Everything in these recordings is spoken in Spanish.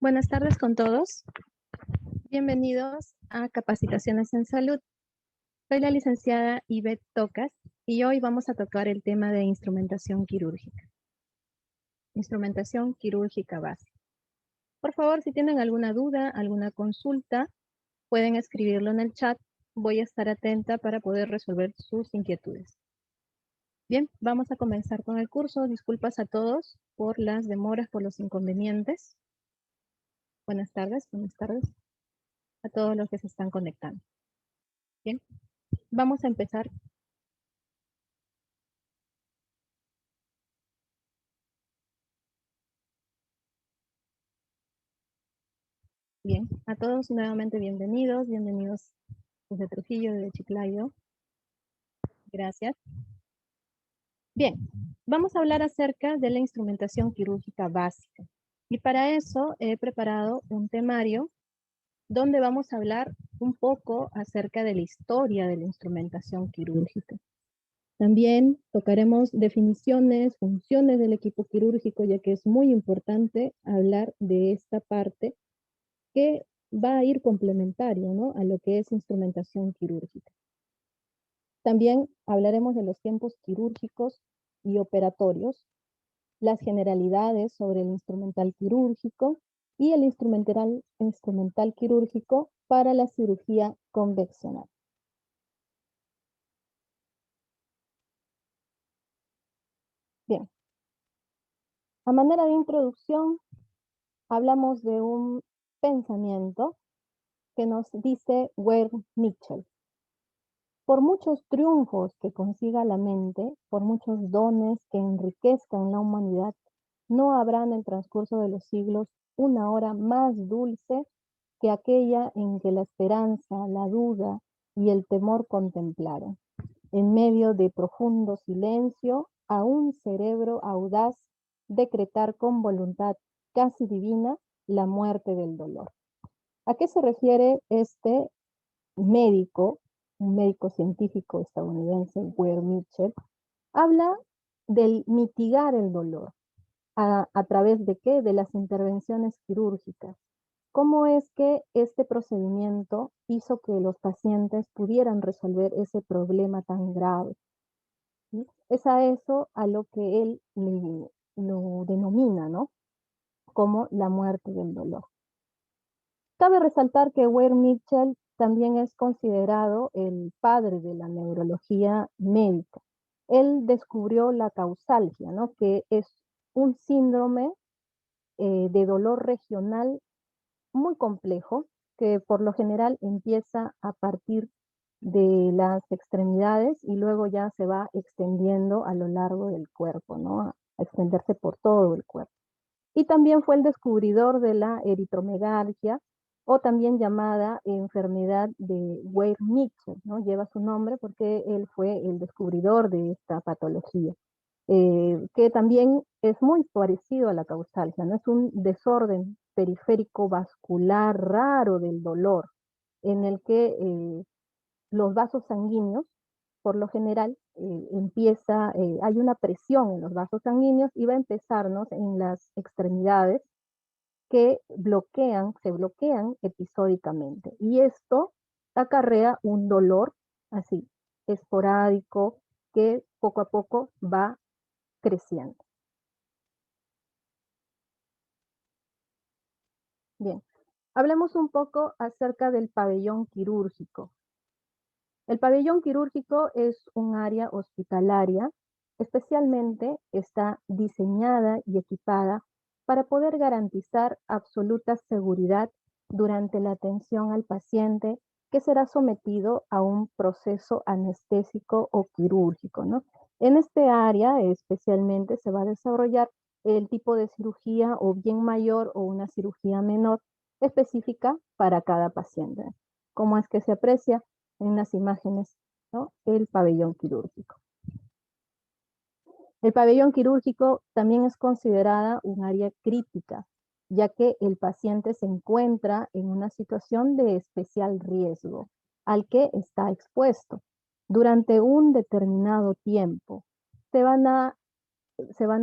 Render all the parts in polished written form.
Buenas tardes con todos. Bienvenidos a Capacitaciones en Salud. Soy la licenciada Ivette Tocas y hoy vamos a tocar el tema de instrumentación quirúrgica. Instrumentación quirúrgica básica. Por favor, si tienen alguna duda, alguna consulta, pueden escribirlo en el chat. Voy a estar atenta para poder resolver sus inquietudes. Bien, vamos a comenzar con el curso. Disculpas a todos por las demoras, por los inconvenientes. Buenas tardes a todos los que se están conectando. Bien, vamos a empezar. Bien, a todos nuevamente bienvenidos desde Trujillo, desde Chiclayo. Gracias. Bien, vamos a hablar acerca de la instrumentación quirúrgica básica. Y para eso he preparado un temario donde vamos a hablar un poco acerca de la historia de la instrumentación quirúrgica. También tocaremos definiciones, funciones del equipo quirúrgico, ya que es muy importante hablar de esta parte que va a ir complementario, ¿no?, a lo que es instrumentación quirúrgica. También hablaremos de los tiempos quirúrgicos y operatorios, las generalidades sobre el instrumental quirúrgico y el instrumental quirúrgico para la cirugía convencional. Bien. A manera de introducción, hablamos de un pensamiento que nos dice Ware Mitchell. Por muchos triunfos que consiga la mente, por muchos dones que enriquezcan la humanidad, no habrá en el transcurso de los siglos una hora más dulce que aquella en que la esperanza, la duda y el temor contemplaron, en medio de profundo silencio, a un cerebro audaz decretar con voluntad casi divina la muerte del dolor. ¿A qué se refiere este médico, un médico científico estadounidense, Ware Mitchell? Habla del mitigar el dolor. ¿A través de qué? De las intervenciones quirúrgicas. ¿Cómo es que este procedimiento hizo que los pacientes pudieran resolver ese problema tan grave? ¿Sí? Es a eso a lo que él lo denomina, ¿no?, como la muerte del dolor. Cabe resaltar que Ware Mitchell también es considerado el padre de la neurología médica. Él descubrió la causalgia, ¿no?, que es un síndrome de dolor regional muy complejo, que por lo general empieza a partir de las extremidades y luego ya se va extendiendo a lo largo del cuerpo, ¿no?, a extenderse por todo el cuerpo. Y también fue el descubridor de la eritromegalgia, o también llamada enfermedad de Ware Mitchell, ¿no? Lleva su nombre porque él fue el descubridor de esta patología, que también es muy parecido a la causalgia, ¿no? Es un desorden periférico vascular raro del dolor, en el que los vasos sanguíneos, por lo general, hay una presión en los vasos sanguíneos y va a empezarnos en las extremidades que se bloquean episódicamente. Y esto acarrea un dolor así, esporádico, que poco a poco va creciendo. Bien, hablemos un poco acerca del pabellón quirúrgico. El pabellón quirúrgico es un área hospitalaria, especialmente está diseñada y equipada para poder garantizar absoluta seguridad durante la atención al paciente que será sometido a un proceso anestésico o quirúrgico, ¿no? En este área especialmente se va a desarrollar el tipo de cirugía o bien mayor o una cirugía menor específica para cada paciente. ¿Cómo es que se aprecia? En las imágenes, ¿no?, el pabellón quirúrgico. El pabellón quirúrgico también es considerada un área crítica, ya que el paciente se encuentra en una situación de especial riesgo al que está expuesto. Durante un determinado tiempo se van a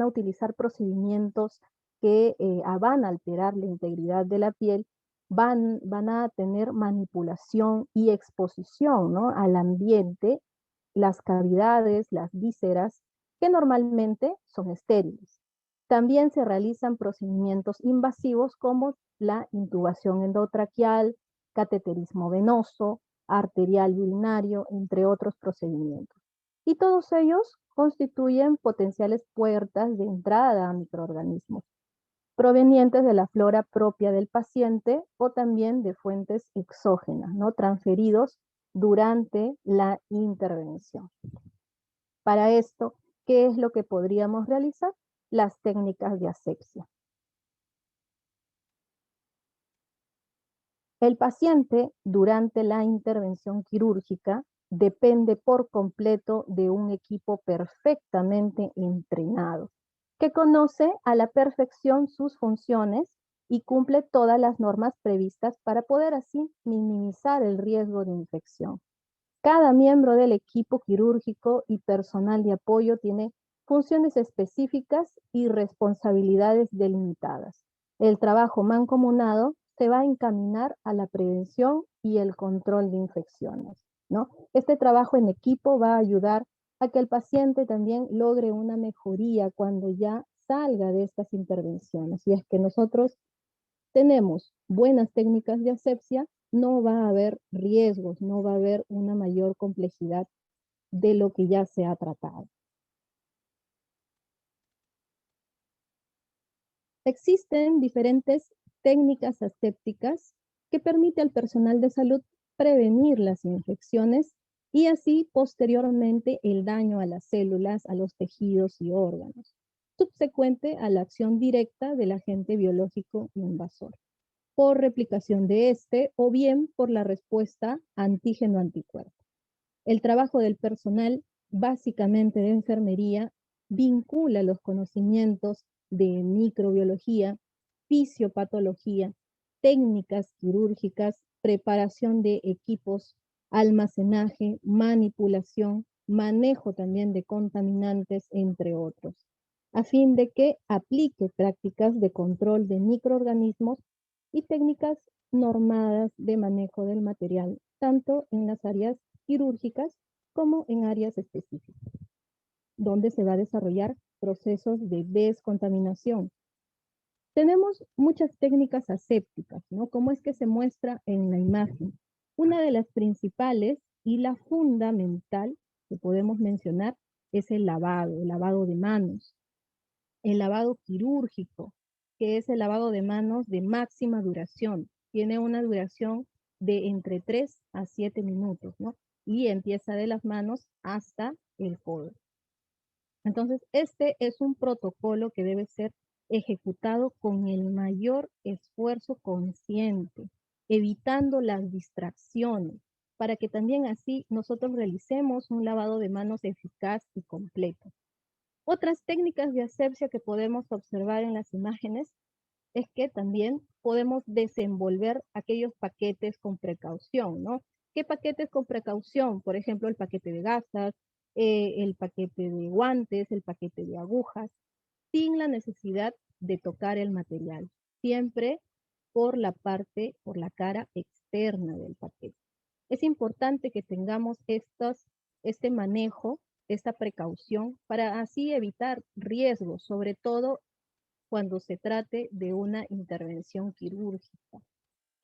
utilizar procedimientos que van a alterar la integridad de la piel, van a tener manipulación y exposición, ¿no?, al ambiente, las cavidades, las vísceras, que normalmente son estériles. También se realizan procedimientos invasivos como la intubación endotraqueal, cateterismo venoso, arterial y urinario, entre otros procedimientos. Y todos ellos constituyen potenciales puertas de entrada a microorganismos provenientes de la flora propia del paciente o también de fuentes exógenas, ¿no?, transferidos durante la intervención. Para esto, ¿qué es lo que podríamos realizar? Las técnicas de asepsia. El paciente, durante la intervención quirúrgica, depende por completo de un equipo perfectamente entrenado, que conoce a la perfección sus funciones y cumple todas las normas previstas para poder así minimizar el riesgo de infección. Cada miembro del equipo quirúrgico y personal de apoyo tiene funciones específicas y responsabilidades delimitadas. El trabajo mancomunado se va a encaminar a la prevención y el control de infecciones, ¿no? Este trabajo en equipo va a ayudar a que el paciente también logre una mejoría cuando ya salga de estas intervenciones. Y es que nosotros tenemos buenas técnicas de asepsia, no va a haber riesgos, no va a haber una mayor complejidad de lo que ya se ha tratado. Existen diferentes técnicas asépticas que permiten al personal de salud prevenir las infecciones y así posteriormente el daño a las células, a los tejidos y órganos, subsecuente a la acción directa del agente biológico invasor, por replicación de este o bien por la respuesta antígeno-anticuerpo. El trabajo del personal, básicamente de enfermería, vincula los conocimientos de microbiología, fisiopatología, técnicas quirúrgicas, preparación de equipos, almacenaje, manipulación, manejo también de contaminantes, entre otros, a fin de que aplique prácticas de control de microorganismos y técnicas normadas de manejo del material, tanto en las áreas quirúrgicas como en áreas específicas, donde se va a desarrollar procesos de descontaminación. Tenemos muchas técnicas asépticas, ¿no? ¿Cómo es que se muestra en la imagen? Una de las principales y la fundamental que podemos mencionar es el lavado de manos, el lavado quirúrgico, que es el lavado de manos de máxima duración. Tiene una duración de entre 3 a 7 minutos, ¿no? Y empieza de las manos hasta el codo. Entonces, este es un protocolo que debe ser ejecutado con el mayor esfuerzo consciente, evitando las distracciones, para que también así nosotros realicemos un lavado de manos eficaz y completo. Otras técnicas de asepsia que podemos observar en las imágenes es que también podemos desenvolver aquellos paquetes con precaución, ¿no? ¿Qué paquetes con precaución? Por ejemplo, el paquete de gasas, el paquete de guantes, el paquete de agujas, sin la necesidad de tocar el material, siempre por la cara externa del paquete. Es importante que tengamos este manejo, esta precaución, para así evitar riesgos, sobre todo cuando se trate de una intervención quirúrgica,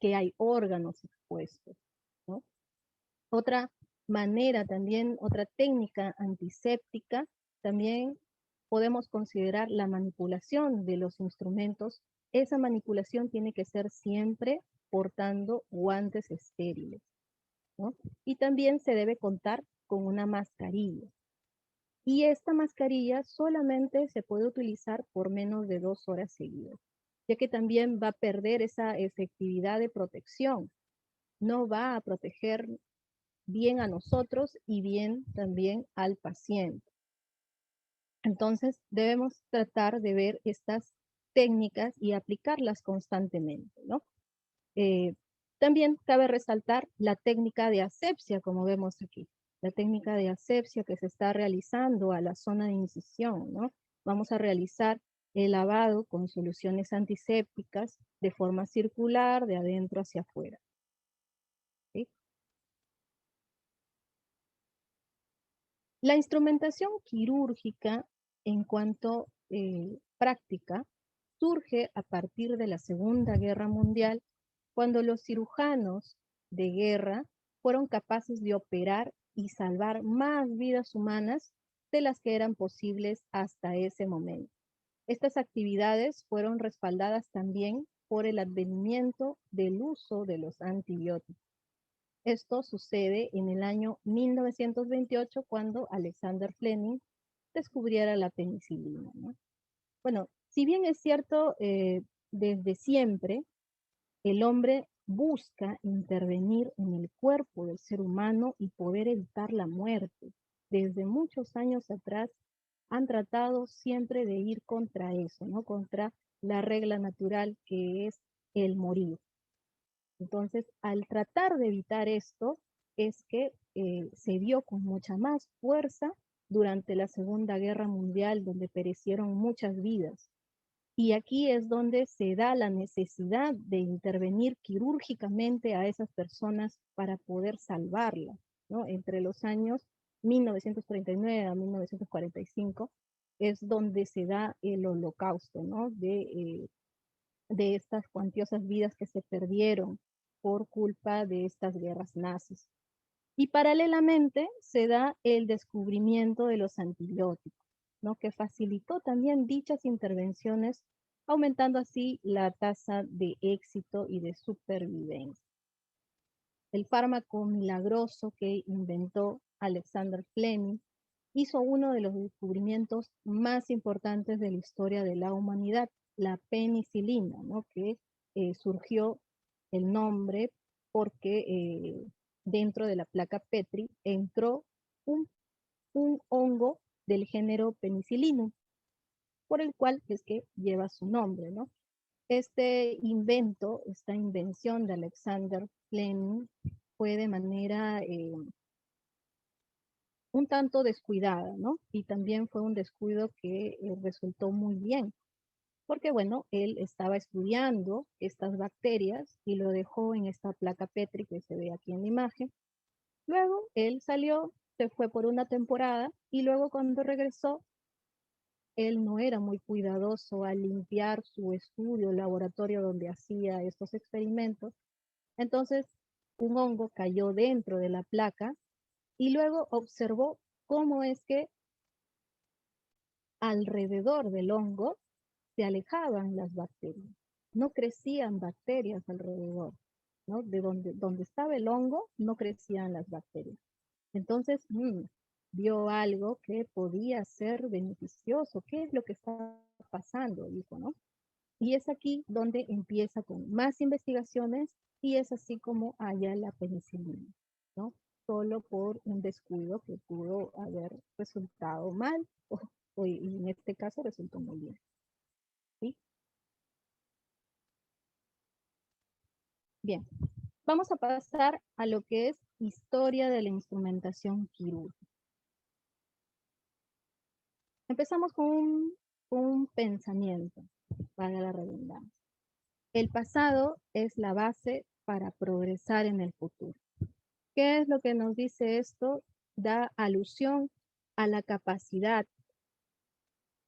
que hay órganos expuestos, ¿no? Otra manera también, otra técnica antiséptica, también podemos considerar la manipulación de los instrumentos. Esa manipulación tiene que ser siempre portando guantes estériles, ¿no? Y también se debe contar con una mascarilla. Y esta mascarilla solamente se puede utilizar por menos de 2 horas seguidas, ya que también va a perder esa efectividad de protección. No va a proteger bien a nosotros y bien también al paciente. Entonces, debemos tratar de ver estas técnicas y aplicarlas constantemente, ¿no? Eh, También cabe resaltar la técnica de asepsia, como vemos aquí. La técnica de asepsia que se está realizando a la zona de incisión, ¿no? Vamos a realizar el lavado con soluciones antisépticas de forma circular, de adentro hacia afuera. ¿Sí? La instrumentación quirúrgica en cuanto práctica surge a partir de la Segunda Guerra Mundial, cuando los cirujanos de guerra fueron capaces de operar y salvar más vidas humanas de las que eran posibles hasta ese momento. Estas actividades fueron respaldadas también por el advenimiento del uso de los antibióticos. Esto sucede en el año 1928 cuando Alexander Fleming descubriera la penicilina, ¿no? Bueno, si bien es cierto, desde siempre el hombre busca intervenir en el cuerpo del ser humano y poder evitar la muerte. Desde muchos años atrás han tratado siempre de ir contra eso, ¿no? Contra la regla natural que es el morir. Entonces, al tratar de evitar esto, es que se vio con mucha más fuerza durante la Segunda Guerra Mundial, donde perecieron muchas vidas. Y aquí es donde se da la necesidad de intervenir quirúrgicamente a esas personas para poder salvarlas, ¿no? Entre los años 1939 a 1945 es donde se da el holocausto, ¿no? De estas cuantiosas vidas que se perdieron por culpa de estas guerras nazis. Y paralelamente se da el descubrimiento de los antibióticos, ¿no? Que facilitó también dichas intervenciones, aumentando así la tasa de éxito y de supervivencia. El fármaco milagroso que inventó Alexander Fleming hizo uno de los descubrimientos más importantes de la historia de la humanidad, la penicilina, ¿no? Que surgió el nombre porque dentro de la placa Petri entró un, un hongo del género penicillinum, por el cual es que lleva su nombre, ¿no? Este invento, esta invención de Alexander Fleming fue de manera un tanto descuidada, ¿no? Y también fue un descuido que resultó muy bien, porque bueno, él estaba estudiando estas bacterias y lo dejó en esta placa Petri que se ve aquí en la imagen. Luego él salió, se fue por una temporada y luego cuando regresó, él no era muy cuidadoso al limpiar su estudio, el laboratorio donde hacía estos experimentos. Entonces, un hongo cayó dentro de la placa y luego observó cómo es que alrededor del hongo se alejaban las bacterias. No crecían bacterias alrededor, ¿no? De donde estaba el hongo, no crecían las bacterias. Entonces, vio algo que podía ser beneficioso. ¿Qué es lo que está pasando? Dijo, ¿no? Y es aquí donde empieza con más investigaciones y es así como halla la penicilina, ¿no? Solo por un descuido que pudo haber resultado mal y en este caso resultó muy bien. ¿Sí? Bien, vamos a pasar a lo que es historia de la instrumentación quirúrgica. Empezamos con un pensamiento, para la redundancia. El pasado es la base para progresar en el futuro. ¿Qué es lo que nos dice esto? Da alusión a la capacidad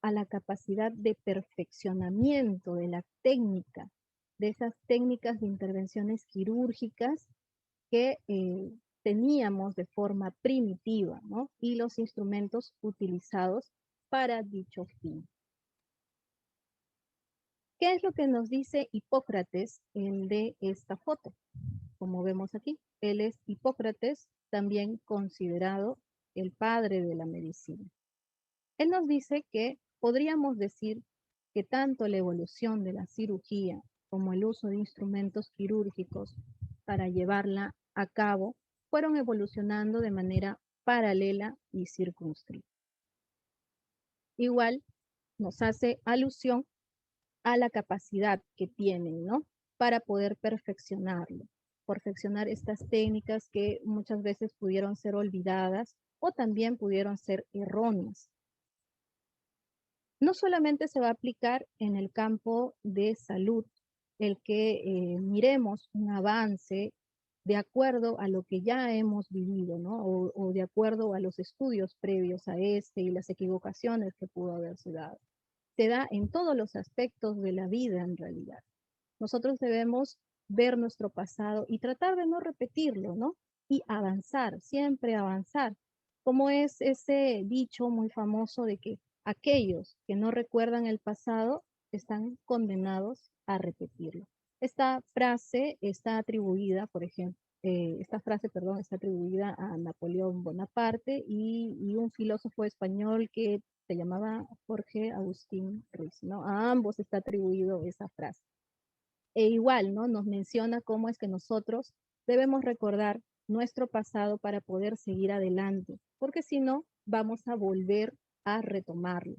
de perfeccionamiento de la técnica, de esas técnicas de intervenciones quirúrgicas que teníamos de forma primitiva, ¿no? Y los instrumentos utilizados para dicho fin. ¿Qué es lo que nos dice Hipócrates en de esta foto? Como vemos aquí, él es Hipócrates, también considerado el padre de la medicina. Él nos dice que podríamos decir que tanto la evolución de la cirugía como el uso de instrumentos quirúrgicos para llevarla a cabo fueron evolucionando de manera paralela y circunscrita. Igual nos hace alusión a la capacidad que tienen, ¿no? Para poder perfeccionar estas técnicas que muchas veces pudieron ser olvidadas o también pudieron ser erróneas. No solamente se va a aplicar en el campo de salud, el que miremos un avance de acuerdo a lo que ya hemos vivido, ¿no? O de acuerdo a los estudios previos a este y las equivocaciones que pudo haberse dado. Se da en todos los aspectos de la vida en realidad. Nosotros debemos ver nuestro pasado y tratar de no repetirlo, ¿no? Y avanzar, siempre avanzar. Como es ese dicho muy famoso de que aquellos que no recuerdan el pasado están condenados a repetirlo. Esta frase está atribuida, por ejemplo, esta frase, perdón, está atribuida a Napoleón Bonaparte y un filósofo español que se llamaba Jorge Agustín Ruiz, ¿no? A ambos está atribuido esa frase. E igual, ¿no? Nos menciona cómo es que nosotros debemos recordar nuestro pasado para poder seguir adelante, porque si no, vamos a volver a retomarlo.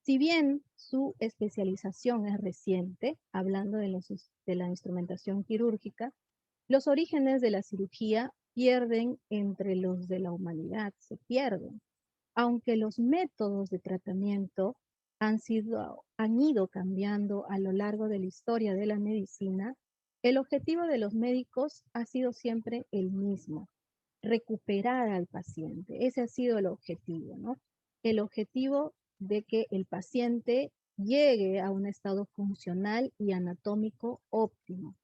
Si bien su especialización es reciente, hablando de la instrumentación quirúrgica, los orígenes de la cirugía pierden entre los de la humanidad, se pierden. Aunque los métodos de tratamiento han ido cambiando a lo largo de la historia de la medicina, el objetivo de los médicos ha sido siempre el mismo: recuperar al paciente. Ese ha sido el objetivo, ¿no? El objetivo de que el paciente llegue a un estado funcional y anatómico óptimo.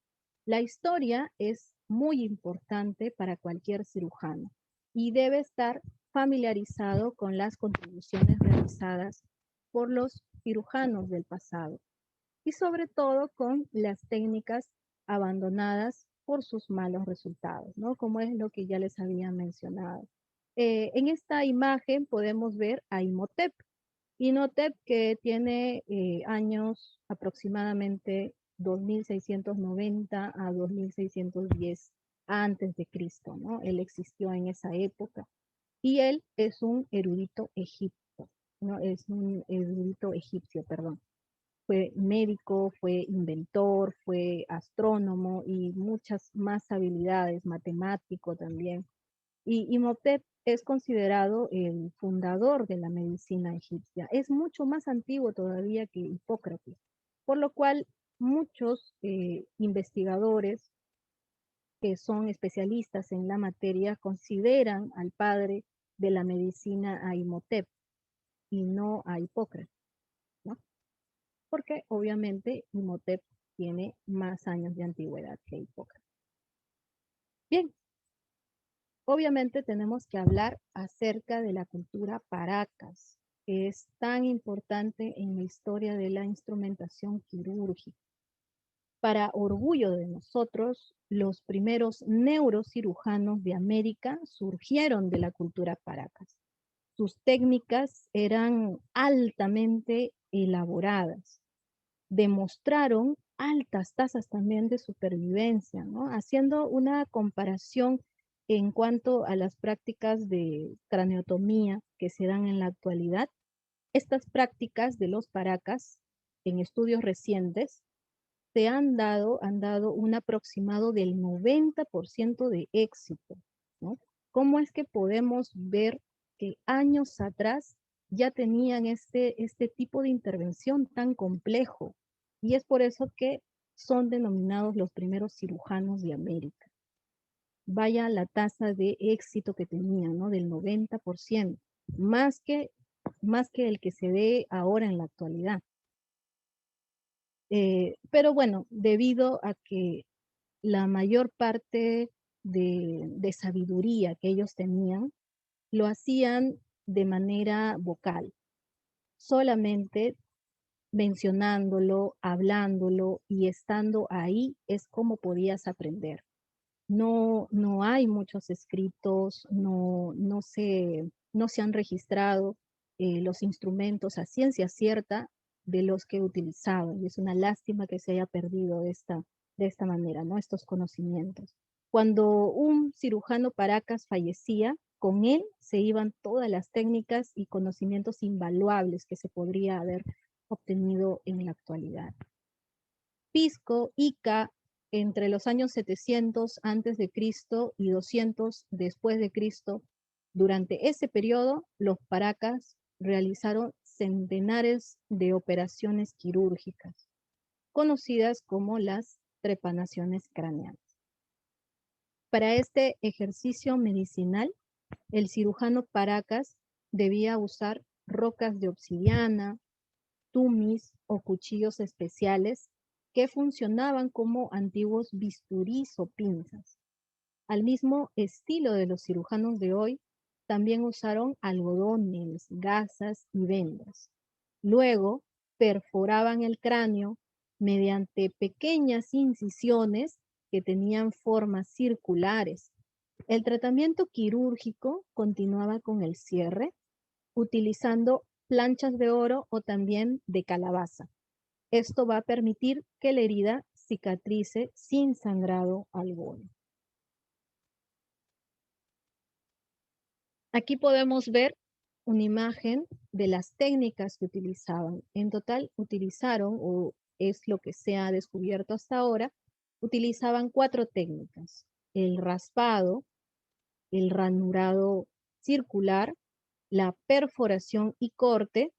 La historia es muy importante para cualquier cirujano y debe estar familiarizado con las contribuciones realizadas por los cirujanos del pasado y sobre todo con las técnicas abandonadas por sus malos resultados, ¿no? Como es lo que ya les había mencionado. En esta imagen podemos ver a Imhotep. Imhotep, que tiene años aproximadamente 2690 a 2610 antes de Cristo, ¿no? Él existió en esa época y él es un erudito egipcio, ¿no? Es un erudito egipcio, perdón. Fue médico, fue inventor, fue astrónomo y muchas más habilidades, matemático también. Y Imhotep es considerado el fundador de la medicina egipcia. Es mucho más antiguo todavía que Hipócrates, por lo cual muchos investigadores que son especialistas en la materia consideran al padre de la medicina a Imhotep y no a Hipócrates, ¿no? Porque obviamente Imhotep tiene más años de antigüedad que Hipócrates. Bien, obviamente tenemos que hablar acerca de la cultura Paracas, que es tan importante en la historia de la instrumentación quirúrgica. Para orgullo de nosotros, los primeros neurocirujanos de América surgieron de la cultura Paracas. Sus técnicas eran altamente elaboradas, demostraron altas tasas también de supervivencia, ¿no? Haciendo una comparación en cuanto a las prácticas de craneotomía que se dan en la actualidad, estas prácticas de los Paracas en estudios recientes han dado un aproximado del 90% de éxito, ¿no? ¿Cómo es que podemos ver que años atrás ya tenían este tipo de intervención tan complejo? Y es por eso que son denominados los primeros cirujanos de América. Vaya la tasa de éxito que tenían, ¿no? Del 90%, más que, más que el que se ve ahora en la actualidad. Pero bueno, debido a que la mayor parte de sabiduría que ellos tenían, lo hacían de manera vocal, solamente mencionándolo, hablándolo y estando ahí es como podías aprender. No hay muchos escritos, no se han registrado los instrumentos a ciencia cierta de los que utilizaban. Y es una lástima que se haya perdido de esta manera, ¿no? Estos conocimientos. Cuando un cirujano Paracas fallecía, con él se iban todas las técnicas y conocimientos invaluables que se podría haber obtenido en la actualidad. Pisco, Ica, entre los años 700 antes de Cristo y 200 después de Cristo, durante ese periodo, los Paracas realizaron centenares de operaciones quirúrgicas, conocidas como las trepanaciones craneales. Para este ejercicio medicinal, el cirujano Paracas debía usar rocas de obsidiana, tumis o cuchillos especiales que funcionaban como antiguos bisturís o pinzas. Al mismo estilo de los cirujanos de hoy, también usaron algodones, gasas y vendas. Luego, perforaban el cráneo mediante pequeñas incisiones que tenían formas circulares. El tratamiento quirúrgico continuaba con el cierre, utilizando planchas de oro o también de calabaza. Esto va a permitir que la herida cicatrice sin sangrado alguno. Aquí podemos ver una imagen de las técnicas que utilizaban. En total utilizaron, o es lo que se ha descubierto hasta ahora, utilizaban 4 técnicas: el raspado, el ranurado circular, la perforación y corte,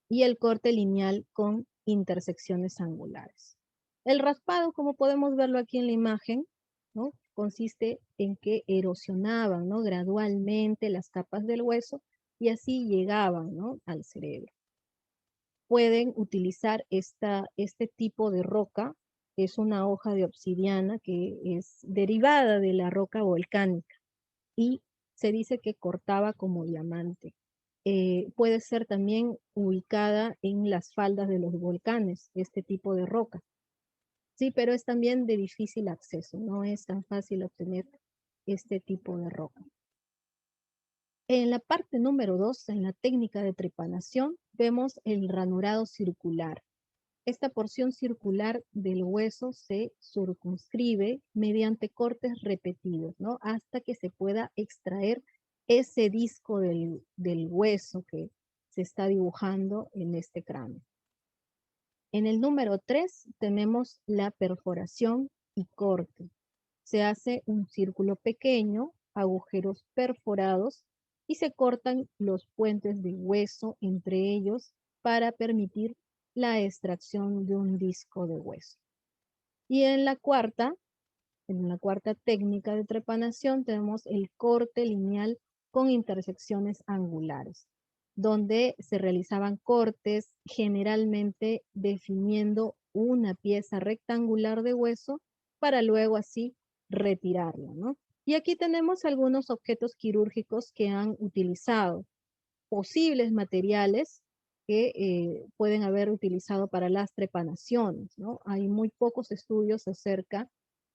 y el corte lineal con intersecciones angulares. El raspado, como podemos verlo aquí en la imagen, ¿no?, consiste en que erosionaban, ¿no?, gradualmente las capas del hueso y así llegaban, ¿no?, al cerebro. Pueden utilizar este tipo de roca, que es una hoja de obsidiana que es derivada de la roca volcánica y se dice que cortaba como diamante. Puede ser también ubicada en las faldas de los volcanes, este tipo de roca. Sí, pero es también de difícil acceso, no es tan fácil obtener este tipo de roca. En la parte número 2, en la técnica de trepanación, vemos el ranurado circular. Esta porción circular del hueso se circunscribe mediante cortes repetidos, ¿no?, hasta que se pueda extraer ese disco del hueso que se está dibujando en este cráneo. En el número 3 tenemos la perforación y corte. Se hace un círculo pequeño, agujeros perforados, y se cortan los puentes de hueso entre ellos para permitir la extracción de un disco de hueso. Y en la cuarta técnica de trepanación tenemos el corte lineal con intersecciones angulares, donde se realizaban cortes generalmente definiendo una pieza rectangular de hueso para luego así retirarla, ¿no? Y aquí tenemos algunos objetos quirúrgicos que han utilizado, posibles materiales que pueden haber utilizado para las trepanaciones, ¿no? Hay muy pocos estudios acerca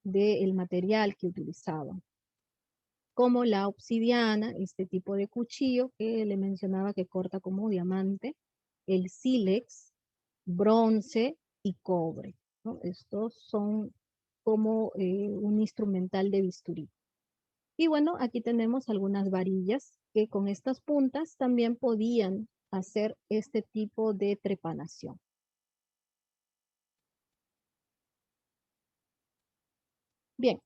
del material que utilizaban, como la obsidiana, este tipo de cuchillo que le mencionaba que corta como diamante, el sílex, bronce y cobre, ¿no? Estos son como un instrumental de bisturí. Y bueno, aquí tenemos algunas varillas que con estas puntas también podían hacer este tipo de trepanación. Bien,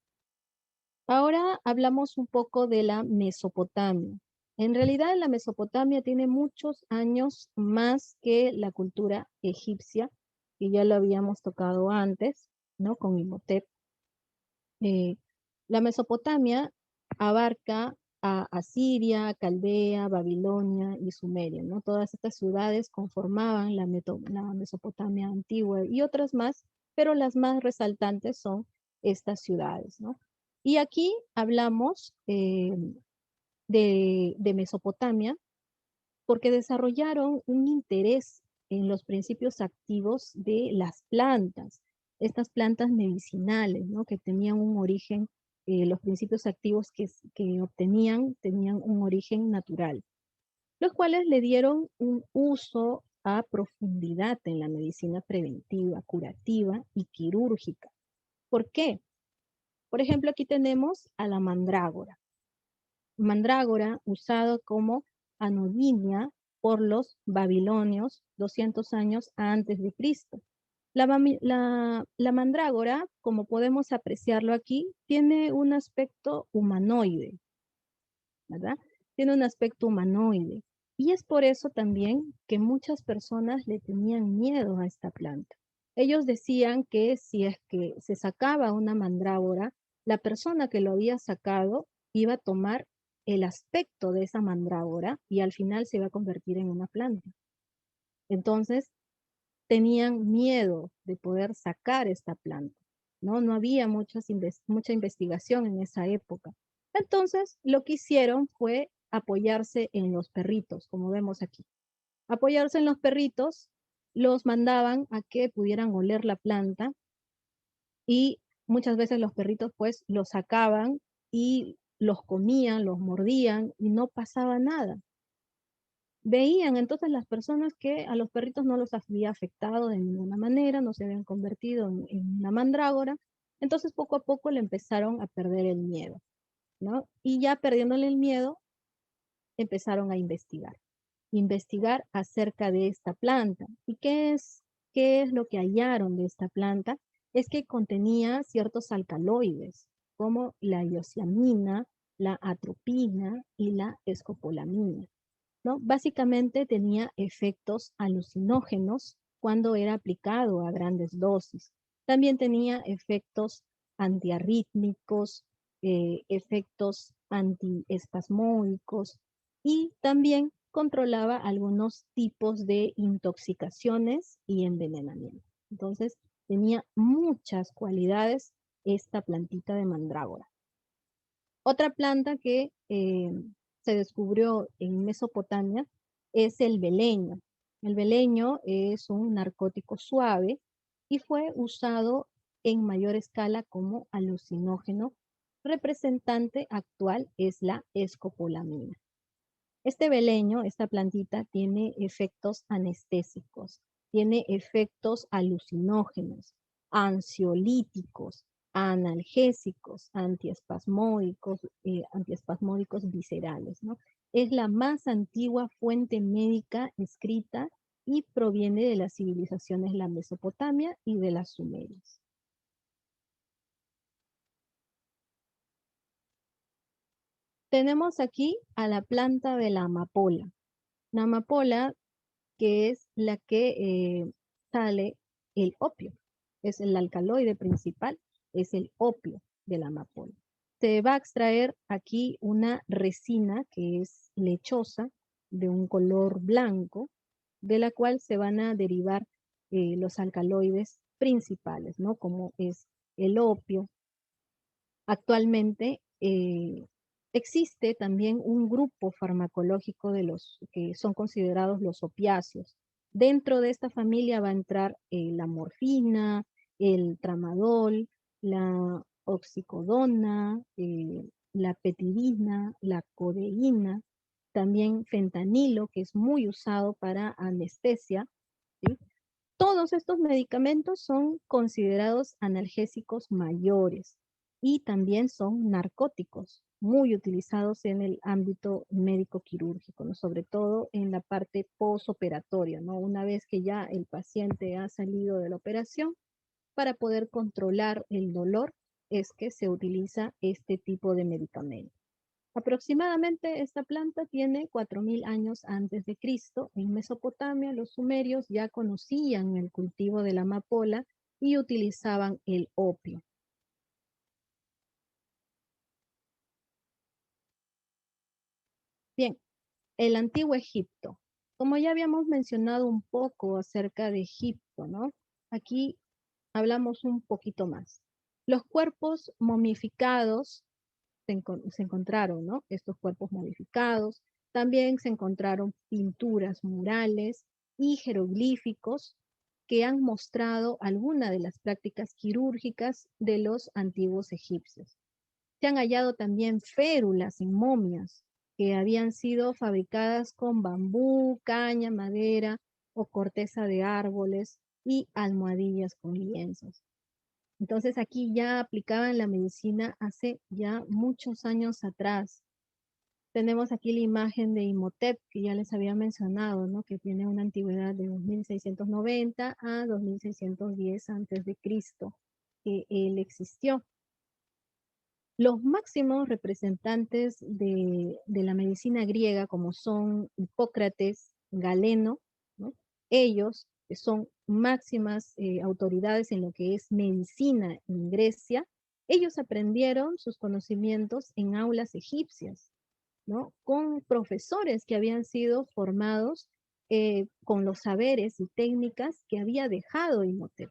ahora hablamos un poco de la Mesopotamia. En realidad la Mesopotamia tiene muchos años más que la cultura egipcia, que ya lo habíamos tocado antes, ¿no?, con Imhotep. Eh, la Mesopotamia abarca a Asiria, Caldea, Babilonia y Sumeria, ¿no? Todas estas ciudades conformaban la Mesopotamia antigua y otras más, pero las más resaltantes son estas ciudades, ¿no? Y aquí hablamos de Mesopotamia porque desarrollaron un interés en los principios activos de las plantas, estas plantas medicinales, ¿no?, que tenían un origen, los principios activos que obtenían tenían un origen natural, los cuales le dieron un uso a profundidad en la medicina preventiva, curativa y quirúrgica. ¿Por qué? Por ejemplo, aquí tenemos a la mandrágora. Mandrágora usado como anodinia por los babilonios 200 años antes de Cristo. La mandrágora, como podemos apreciarlo aquí, tiene un aspecto humanoide, ¿verdad? Tiene un aspecto humanoide Y es por eso también que muchas personas le tenían miedo a esta planta. Ellos decían que si es que se sacaba una mandrágora, la persona que lo había sacado iba a tomar el aspecto de esa mandrágora y al final se iba a convertir en una planta. Entonces, tenían miedo de poder sacar esta planta, ¿no? No había mucha investigación en esa época. Entonces, lo que hicieron fue apoyarse en los perritos, como vemos aquí. Apoyarse en los perritos, los mandaban a que pudieran oler la planta y muchas veces los perritos pues los sacaban y los comían, los mordían y no pasaba nada. Veían entonces las personas que a los perritos no los había afectado de ninguna manera, no se habían convertido en una mandrágora, entonces poco a poco le empezaron a perder el miedo, ¿no? Y ya perdiéndole el miedo, empezaron a investigar acerca de esta planta. ¿Y qué es lo que hallaron de esta planta? Es que contenía ciertos alcaloides, como la iosiamina, la atropina y la escopolamina, ¿no? Básicamente tenía efectos alucinógenos cuando era aplicado a grandes dosis. También tenía efectos antiarrítmicos, efectos antiespasmódicos y también controlaba algunos tipos de intoxicaciones y envenenamiento. Entonces, tenía muchas cualidades esta plantita de mandrágora. Otra planta que se descubrió en Mesopotamia es el beleño. El beleño es un narcótico suave y fue usado en mayor escala como alucinógeno. Representante actual es la escopolamina. Este beleño, esta plantita, tiene efectos anestésicos, tiene efectos alucinógenos, ansiolíticos, analgésicos, antiespasmódicos viscerales, ¿no? Es la más antigua fuente médica escrita y proviene de las civilizaciones de la Mesopotamia y de las Sumerias. Tenemos aquí a la planta de la amapola. La amapola que es la que sale el opio. Es el alcaloide principal, es el opio de la amapola. Se va a extraer aquí una resina que es lechosa, de un color blanco, de la cual se van a derivar los alcaloides principales, ¿no? Como es el opio. Actualmente existe también un grupo farmacológico de los que son considerados los opiáceos. Dentro de esta familia va a entrar la morfina, el tramadol, la oxicodona, la petidina, la codeína, también fentanilo, que es muy usado para anestesia, ¿sí? Todos estos medicamentos son considerados analgésicos mayores y también son narcóticos, muy utilizados en el ámbito médico quirúrgico, ¿no? Sobre todo en la parte posoperatoria, ¿no? Una vez que ya el paciente ha salido de la operación, para poder controlar el dolor es que se utiliza este tipo de medicamento. Aproximadamente esta planta tiene 4000 años antes de Cristo. En Mesopotamia los sumerios ya conocían el cultivo de la amapola y utilizaban el opio. Bien, el antiguo Egipto. Como ya habíamos mencionado un poco acerca de Egipto, ¿no? Aquí hablamos un poquito más. Los cuerpos momificados se encontraron, ¿no? Estos cuerpos modificados. También se encontraron pinturas murales y jeroglíficos que han mostrado algunas de las prácticas quirúrgicas de los antiguos egipcios. Se han hallado también férulas en momias que habían sido fabricadas con bambú, caña, madera o corteza de árboles y almohadillas con lienzos. Entonces aquí ya aplicaban la medicina hace ya muchos años atrás. Tenemos aquí la imagen de Imhotep, que ya les había mencionado, ¿no? Que tiene una antigüedad de 2690 a 2610 antes de Cristo, que él existió. Los máximos representantes de la medicina griega, como son Hipócrates, Galeno, ¿no? Ellos que son máximas autoridades en lo que es medicina en Grecia, ellos aprendieron sus conocimientos en aulas egipcias, ¿no? Con profesores que habían sido formados con los saberes y técnicas que había dejado Imhotep.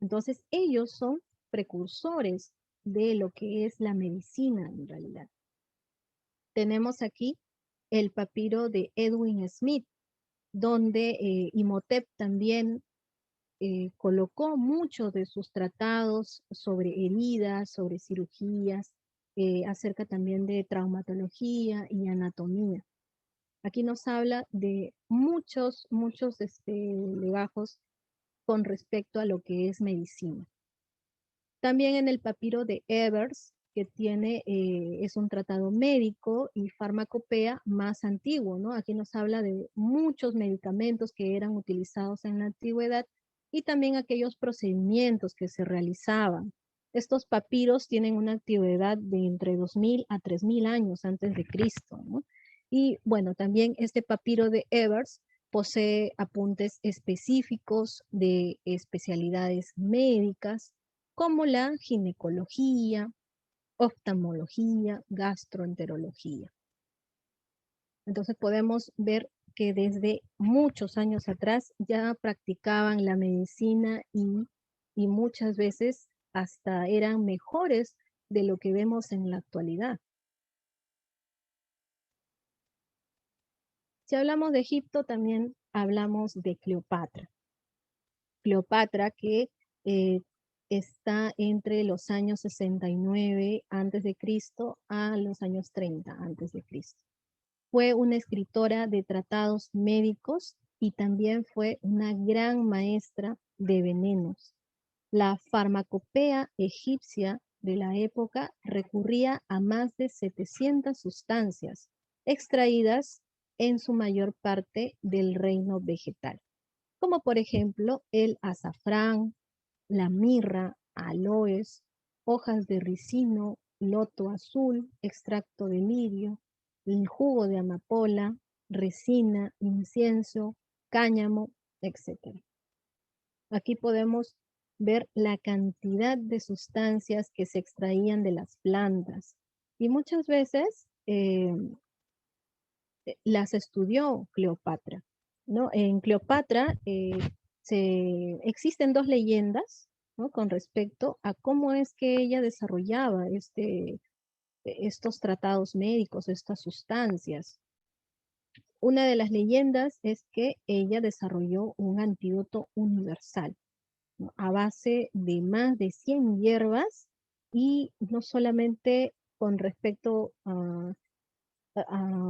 Entonces, ellos son precursores de lo que es la medicina en realidad. Tenemos aquí el papiro de Edwin Smith, donde Imhotep también colocó muchos de sus tratados sobre heridas, sobre cirugías, acerca también de traumatología y anatomía. Aquí nos habla de muchos legajos con respecto a lo que es medicina. También en el papiro de Evers, que es un tratado médico y farmacopea más antiguo, ¿no? Aquí nos habla de muchos medicamentos que eran utilizados en la antigüedad y también aquellos procedimientos que se realizaban. Estos papiros tienen una antigüedad de entre 2000 a 3000 años antes de Cristo, ¿no? Y bueno, también este papiro de Evers posee apuntes específicos de especialidades médicas, como la ginecología, oftalmología, gastroenterología. Entonces podemos ver que desde muchos años atrás ya practicaban la medicina y muchas veces hasta eran mejores de lo que vemos en la actualidad. Si hablamos de Egipto, también hablamos de Cleopatra. Cleopatra que eh, está entre los años 69 antes de Cristo a los años 30 antes de Cristo. Fue una escritora de tratados médicos y también fue una gran maestra de venenos. La farmacopea egipcia de la época recurría a más de 700 sustancias extraídas en su mayor parte del reino vegetal, como por ejemplo el azafrán, la mirra, aloes, hojas de ricino, loto azul, extracto de lirio, el jugo de amapola, resina, incienso, cáñamo, etc. Aquí podemos ver la cantidad de sustancias que se extraían de las plantas y muchas veces las estudió Cleopatra, ¿no? En Cleopatra existen dos leyendas, ¿no? Con respecto a cómo es que ella desarrollaba estos tratados médicos, estas sustancias. Una de las leyendas es que ella desarrolló un antídoto universal, ¿no? A base de más de 100 hierbas y no solamente con respecto a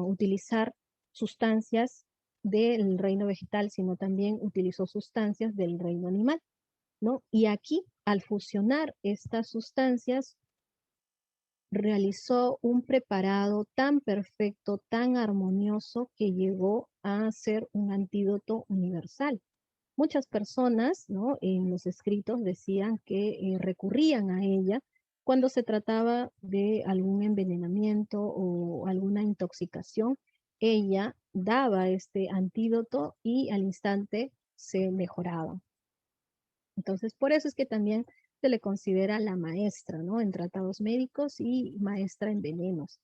utilizar sustancias del reino vegetal, sino también utilizó sustancias del reino animal, ¿no? Y aquí, al fusionar estas sustancias, realizó un preparado tan perfecto, tan armonioso, que llegó a ser un antídoto universal. Muchas personas, ¿no? En los escritos decían que recurrían a ella cuando se trataba de algún envenenamiento o alguna intoxicación. Ella daba este antídoto y al instante se mejoraba. Entonces, por eso es que también se le considera la maestra, ¿no? En tratados médicos y maestra en venenos.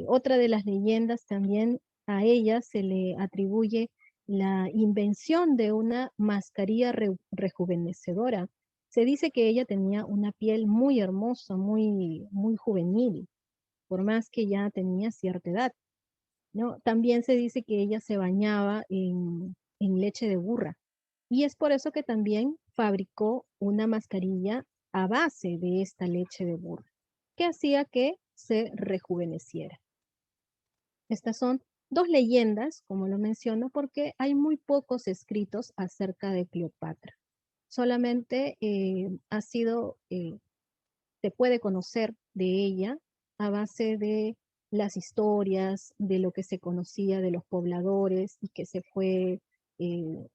Otra de las leyendas también, a ella se le atribuye la invención de una mascarilla rejuvenecedora. Se dice que ella tenía una piel muy hermosa, muy juvenil, por más que ya tenía cierta edad, ¿no? También se dice que ella se bañaba en leche de burra. Y es por eso que también fabricó una mascarilla a base de esta leche de burra, que hacía que se rejuveneciera. Estas son dos leyendas, como lo menciono, porque hay muy pocos escritos acerca de Cleopatra. Solamente se puede conocer de ella a base de las historias, de lo que se conocía de los pobladores y eh,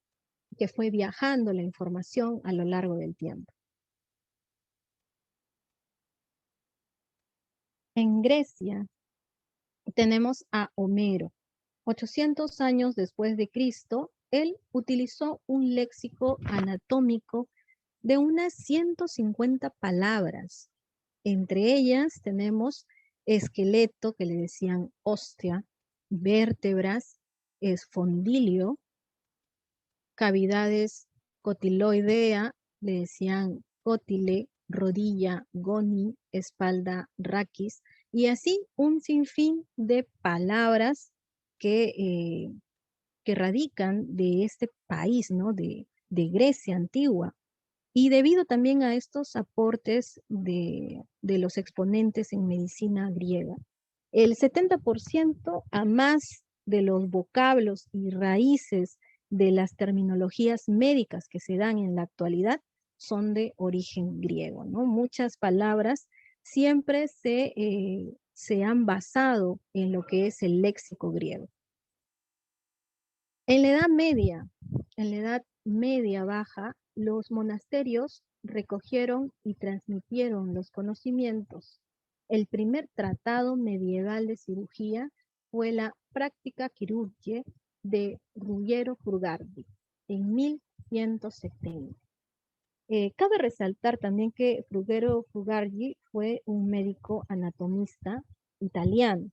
que fue viajando la información a lo largo del tiempo. En Grecia tenemos a Homero. 800 años después de Cristo, él utilizó un léxico anatómico de unas 150 palabras. Entre ellas tenemos esqueleto, que le decían ostia, vértebras, esfondilio, cavidades cotiloidea, le decían cótile, rodilla, goni, espalda, raquis, y así un sinfín de palabras que, eh, que radican de este país, ¿no? De Grecia antigua. Y debido también a estos aportes de los exponentes en medicina griega, el 70% a más de los vocablos y raíces de las terminologías médicas que se dan en la actualidad son de origen griego, ¿no? Muchas palabras siempre se han basado en lo que es el léxico griego. En la Edad Media, en la Edad Media Baja, los monasterios recogieron y transmitieron los conocimientos. El primer tratado medieval de cirugía fue la Practica Chirurgiae de Ruggero Frugardi en 1170. Cabe resaltar también que Ruggero Frugardi fue un médico anatomista italiano,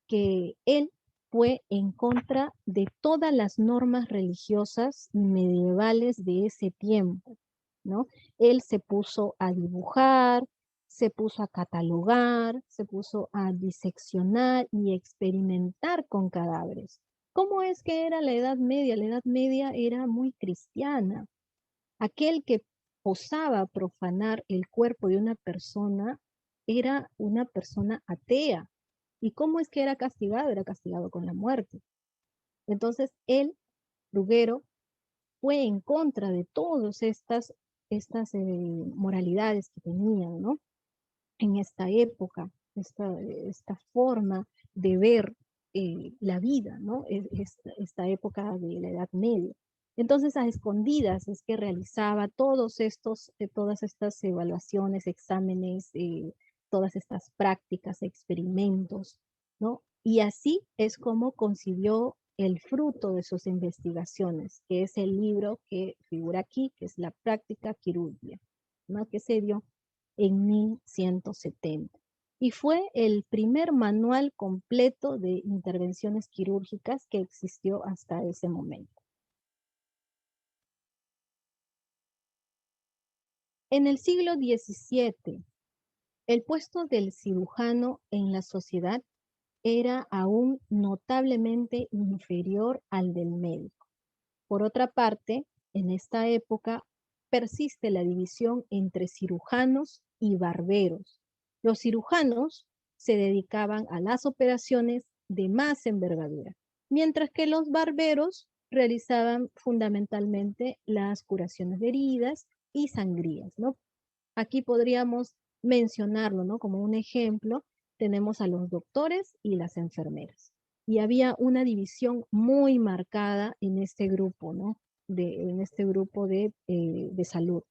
que él fue en contra de todas las normas religiosas medievales de ese tiempo, ¿no? Él se puso a dibujar, se puso a catalogar, se puso a diseccionar y experimentar con cadáveres. ¿Cómo es que era la Edad Media? La Edad Media era muy cristiana. Aquel que osaba profanar el cuerpo de una persona era una persona atea. ¿Y cómo es que era castigado? Era castigado con la muerte. Entonces, él, Bruguero, fue en contra de todas estas moralidades que tenían, ¿no? En esta época, esta forma de ver la vida, ¿no? Esta época de la Edad Media. Entonces, a escondidas es que realizaba todas estas evaluaciones, exámenes, todas estas prácticas, experimentos, ¿no? Y así es como concibió el fruto de sus investigaciones, que es el libro que figura aquí, que es la Práctica Quirúrgica, ¿no? Que se dio en 1170. Y fue el primer manual completo de intervenciones quirúrgicas que existió hasta ese momento. En el siglo XVII, el puesto del cirujano en la sociedad era aún notablemente inferior al del médico. Por otra parte, en esta época persiste la división entre cirujanos y barberos. Los cirujanos se dedicaban a las operaciones de más envergadura, mientras que los barberos realizaban fundamentalmente las curaciones de heridas y sangrías, ¿no? Aquí podríamos mencionarlo, ¿no? Como un ejemplo, tenemos a los doctores y las enfermeras. Y había una división muy marcada en este grupo, ¿no? En este grupo de salud.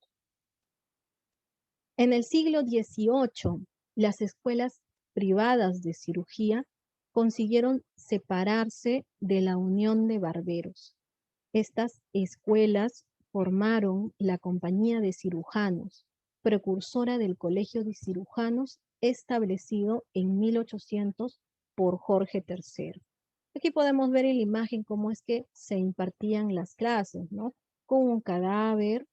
En el siglo XVIII, las escuelas privadas de cirugía consiguieron separarse de la Unión de Barberos. Estas escuelas formaron la Compañía de Cirujanos, precursora del Colegio de Cirujanos establecido en 1800 por Jorge III. Aquí podemos ver en la imagen cómo es que se impartían las clases, ¿no? Con un cadáver,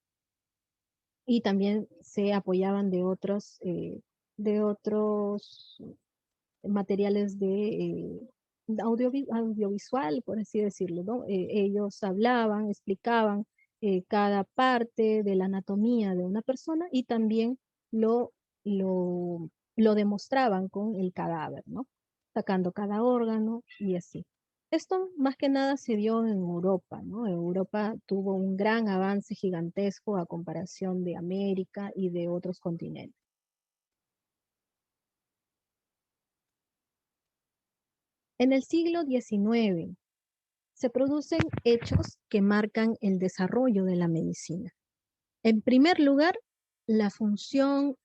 y también se apoyaban de otros materiales de audiovisual, por así decirlo, ¿no? Ellos hablaban, explicaban cada parte de la anatomía de una persona y también lo, lo demostraban con el cadáver, ¿no? Sacando cada órgano y así. Esto más que nada se dio en Europa, ¿no? Europa tuvo un gran avance gigantesco a comparación de América y de otros continentes. En el siglo XIX se producen hechos que marcan el desarrollo de la medicina. En primer lugar, la fusión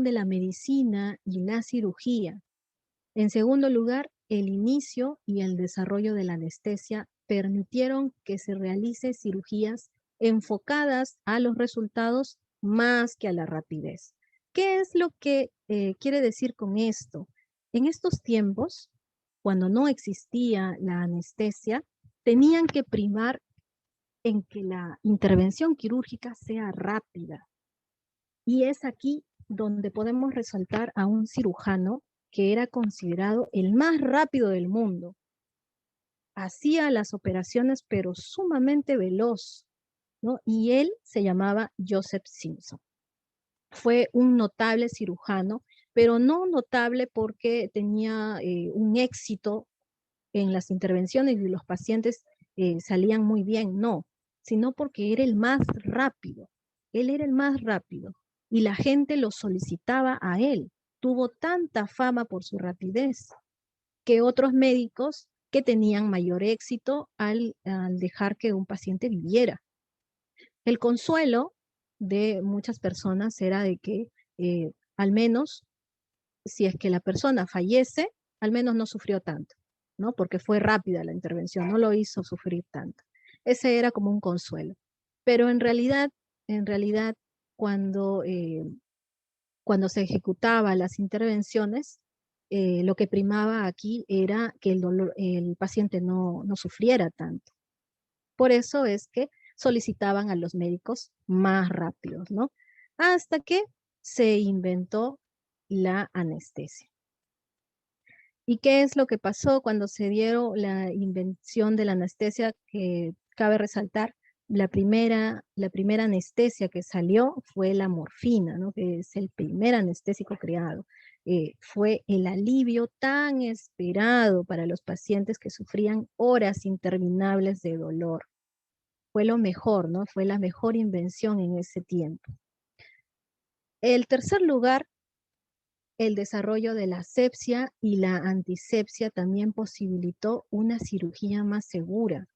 de la medicina y la cirugía. En segundo lugar, el inicio y el desarrollo de la anestesia permitieron que se realice cirugías enfocadas a los resultados más que a la rapidez. ¿Qué es lo que quiere decir con esto? En estos tiempos, cuando no existía la anestesia, tenían que primar en que la intervención quirúrgica sea rápida. Y es aquí donde podemos resaltar a un cirujano que era considerado el más rápido del mundo. Hacía las operaciones, pero sumamente veloz, ¿no? Y él se llamaba Joseph Simpson. Fue un notable cirujano, pero no notable porque tenía un éxito en las intervenciones y los pacientes salían muy bien, no, sino porque era el más rápido. Él era el más rápido y la gente lo solicitaba a él. Tuvo tanta fama por su rapidez que otros médicos que tenían mayor éxito al dejar que un paciente viviera. El consuelo de muchas personas era de que al menos si es que la persona fallece, al menos no sufrió tanto, ¿no? Porque fue rápida la intervención, no lo hizo sufrir tanto. Ese era como un consuelo. Pero en realidad, cuando, cuando se ejecutaba las intervenciones, lo que primaba aquí era que el paciente no sufriera tanto. Por eso es que solicitaban a los médicos más rápidos, ¿no? Hasta que se inventó la anestesia. ¿Y qué es lo que pasó cuando se dio la invención de la anestesia? Que cabe resaltar, la primera anestesia que salió fue la morfina, ¿no? Que es el primer anestésico creado. Fue el alivio tan esperado para los pacientes que sufrían horas interminables de dolor. Fue lo mejor, ¿no? Fue la mejor invención en ese tiempo. El tercer lugar, el desarrollo de la asepsia y la antisepsia también posibilitó una cirugía más segura,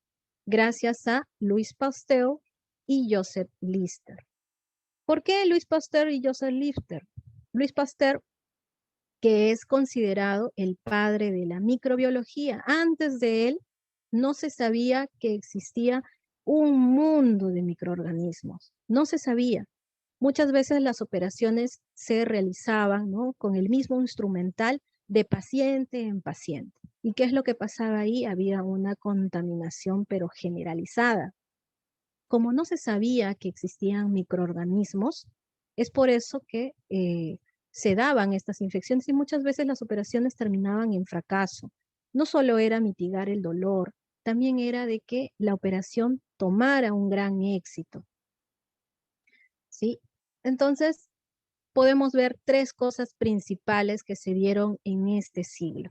gracias a Louis Pasteur y Joseph Lister. ¿Por qué Louis Pasteur y Joseph Lister? Louis Pasteur, que es considerado el padre de la microbiología. Antes de él, no se sabía que existía un mundo de microorganismos. No se sabía. Muchas veces las operaciones se realizaban, ¿no?, con el mismo instrumental de paciente en paciente. ¿Y qué es lo que pasaba ahí? Había una contaminación, pero generalizada. Como no se sabía que existían microorganismos, es por eso que se daban estas infecciones y muchas veces las operaciones terminaban en fracaso. No solo era mitigar el dolor, también era de que la operación tomara un gran éxito, ¿sí? Entonces, podemos ver tres cosas principales que se dieron en este siglo.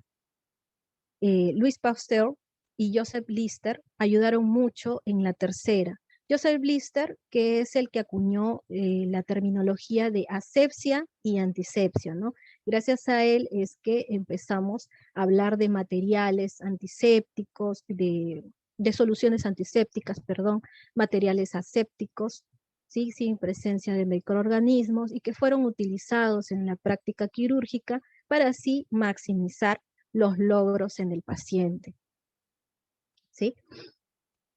Louis Pasteur y Joseph Lister ayudaron mucho en la tercera. Joseph Lister, que es el que acuñó la terminología de asepsia y antisepsia, ¿no? Gracias a él es que empezamos a hablar de materiales antisépticos, de soluciones antisépticas, perdón, materiales asépticos, ¿sí? Sin presencia de microorganismos y que fueron utilizados en la práctica quirúrgica para así maximizar los logros en el paciente, ¿sí?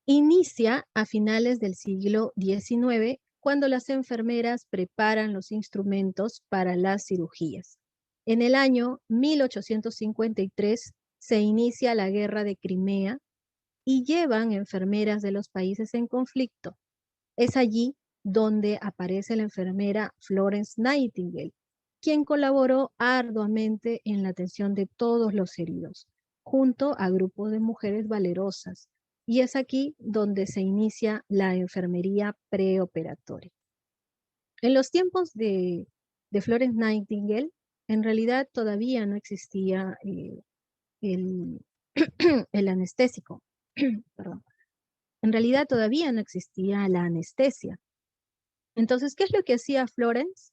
Inicia a finales del siglo XIX cuando las enfermeras preparan los instrumentos para las cirugías. En el año 1853 se inicia la Guerra de Crimea y llevan enfermeras de los países en conflicto. Es allí donde aparece la enfermera Florence Nightingale, quien colaboró arduamente en la atención de todos los heridos, junto a grupos de mujeres valerosas. Y es aquí donde se inicia la enfermería preoperatoria. En los tiempos de Florence Nightingale, en realidad todavía no existía el, el anestésico. Perdón. En realidad todavía no existía la anestesia. Entonces, ¿qué es lo que hacía Florence?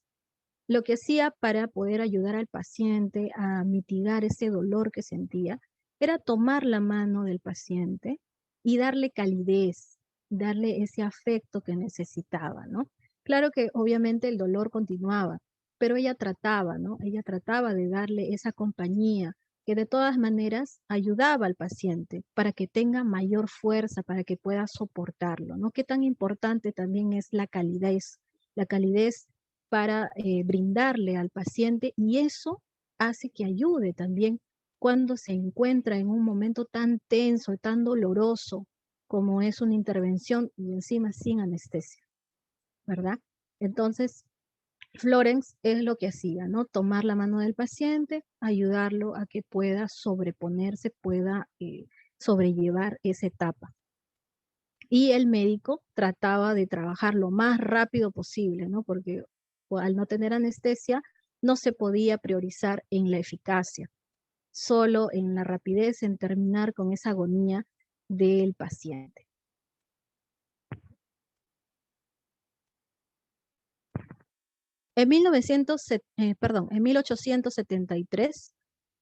Lo que hacía para poder ayudar al paciente a mitigar ese dolor que sentía era tomar la mano del paciente y darle calidez, darle ese afecto que necesitaba, ¿no? Claro que obviamente el dolor continuaba, pero ella trataba, ¿no? Ella trataba de darle esa compañía que de todas maneras ayudaba al paciente para que tenga mayor fuerza, para que pueda soportarlo, ¿no? Qué tan importante también es la calidez para brindarle al paciente, y eso hace que ayude también cuando se encuentra en un momento tan tenso, tan doloroso como es una intervención y encima sin anestesia, ¿verdad? Entonces, Florence es lo que hacía, ¿no? Tomar la mano del paciente, ayudarlo a que pueda sobreponerse, pueda sobrellevar esa etapa. Y el médico trataba de trabajar lo más rápido posible, ¿no? Porque al no tener anestesia, no se podía priorizar en la eficacia, solo en la rapidez, en terminar con esa agonía del paciente. En 1873,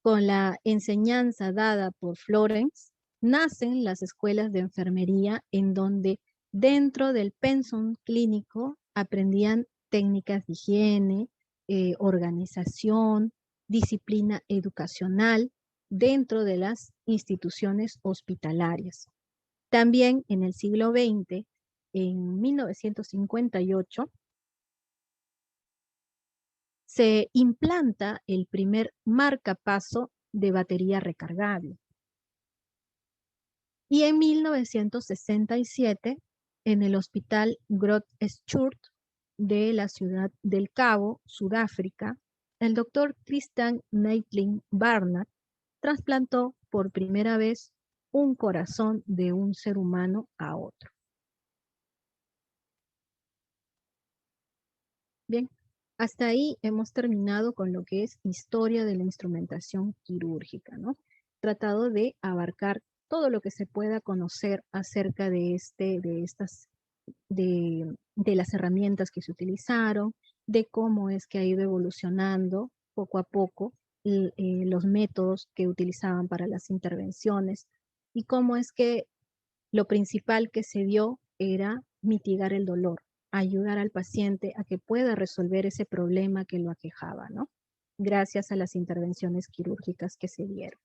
con la enseñanza dada por Florence, nacen las escuelas de enfermería en donde dentro del pensum clínico aprendían técnicas de higiene, organización, disciplina educacional dentro de las instituciones hospitalarias. También en el siglo XX, en 1958, se implanta el primer marcapaso de batería recargable. Y en 1967, en el Hospital Groote Schuur de la ciudad del Cabo, Sudáfrica, el doctor Tristan Neethling Barnard trasplantó por primera vez un corazón de un ser humano a otro. Bien, hasta ahí hemos terminado con lo que es historia de la instrumentación quirúrgica, ¿no? Tratado de abarcar todo lo que se pueda conocer acerca de, de las herramientas que se utilizaron, de cómo es que ha ido evolucionando poco a poco los métodos que utilizaban para las intervenciones, y cómo es que lo principal que se dio era mitigar el dolor, ayudar al paciente a que pueda resolver ese problema que lo aquejaba, ¿no? Gracias a las intervenciones quirúrgicas que se dieron.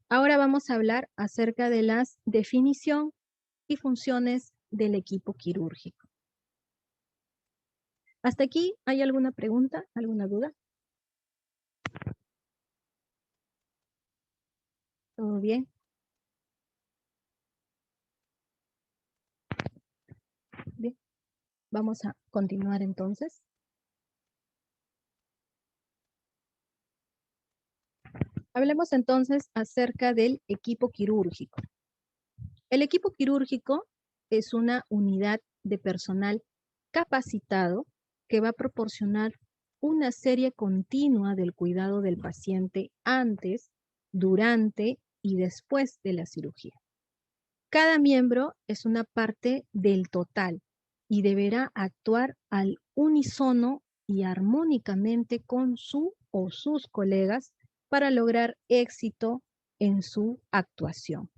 Ahora vamos a hablar acerca de la definición y funciones del equipo quirúrgico. ¿Hasta aquí hay alguna pregunta, alguna duda? ¿Todo bien? Bien, vamos a continuar entonces. Hablemos entonces acerca del equipo quirúrgico. El equipo quirúrgico es una unidad de personal capacitado que va a proporcionar una serie continua del cuidado del paciente antes, durante y después de la cirugía. Cada miembro es una parte del total y deberá actuar al unísono y armónicamente con su o sus colegas para lograr éxito en su actuación.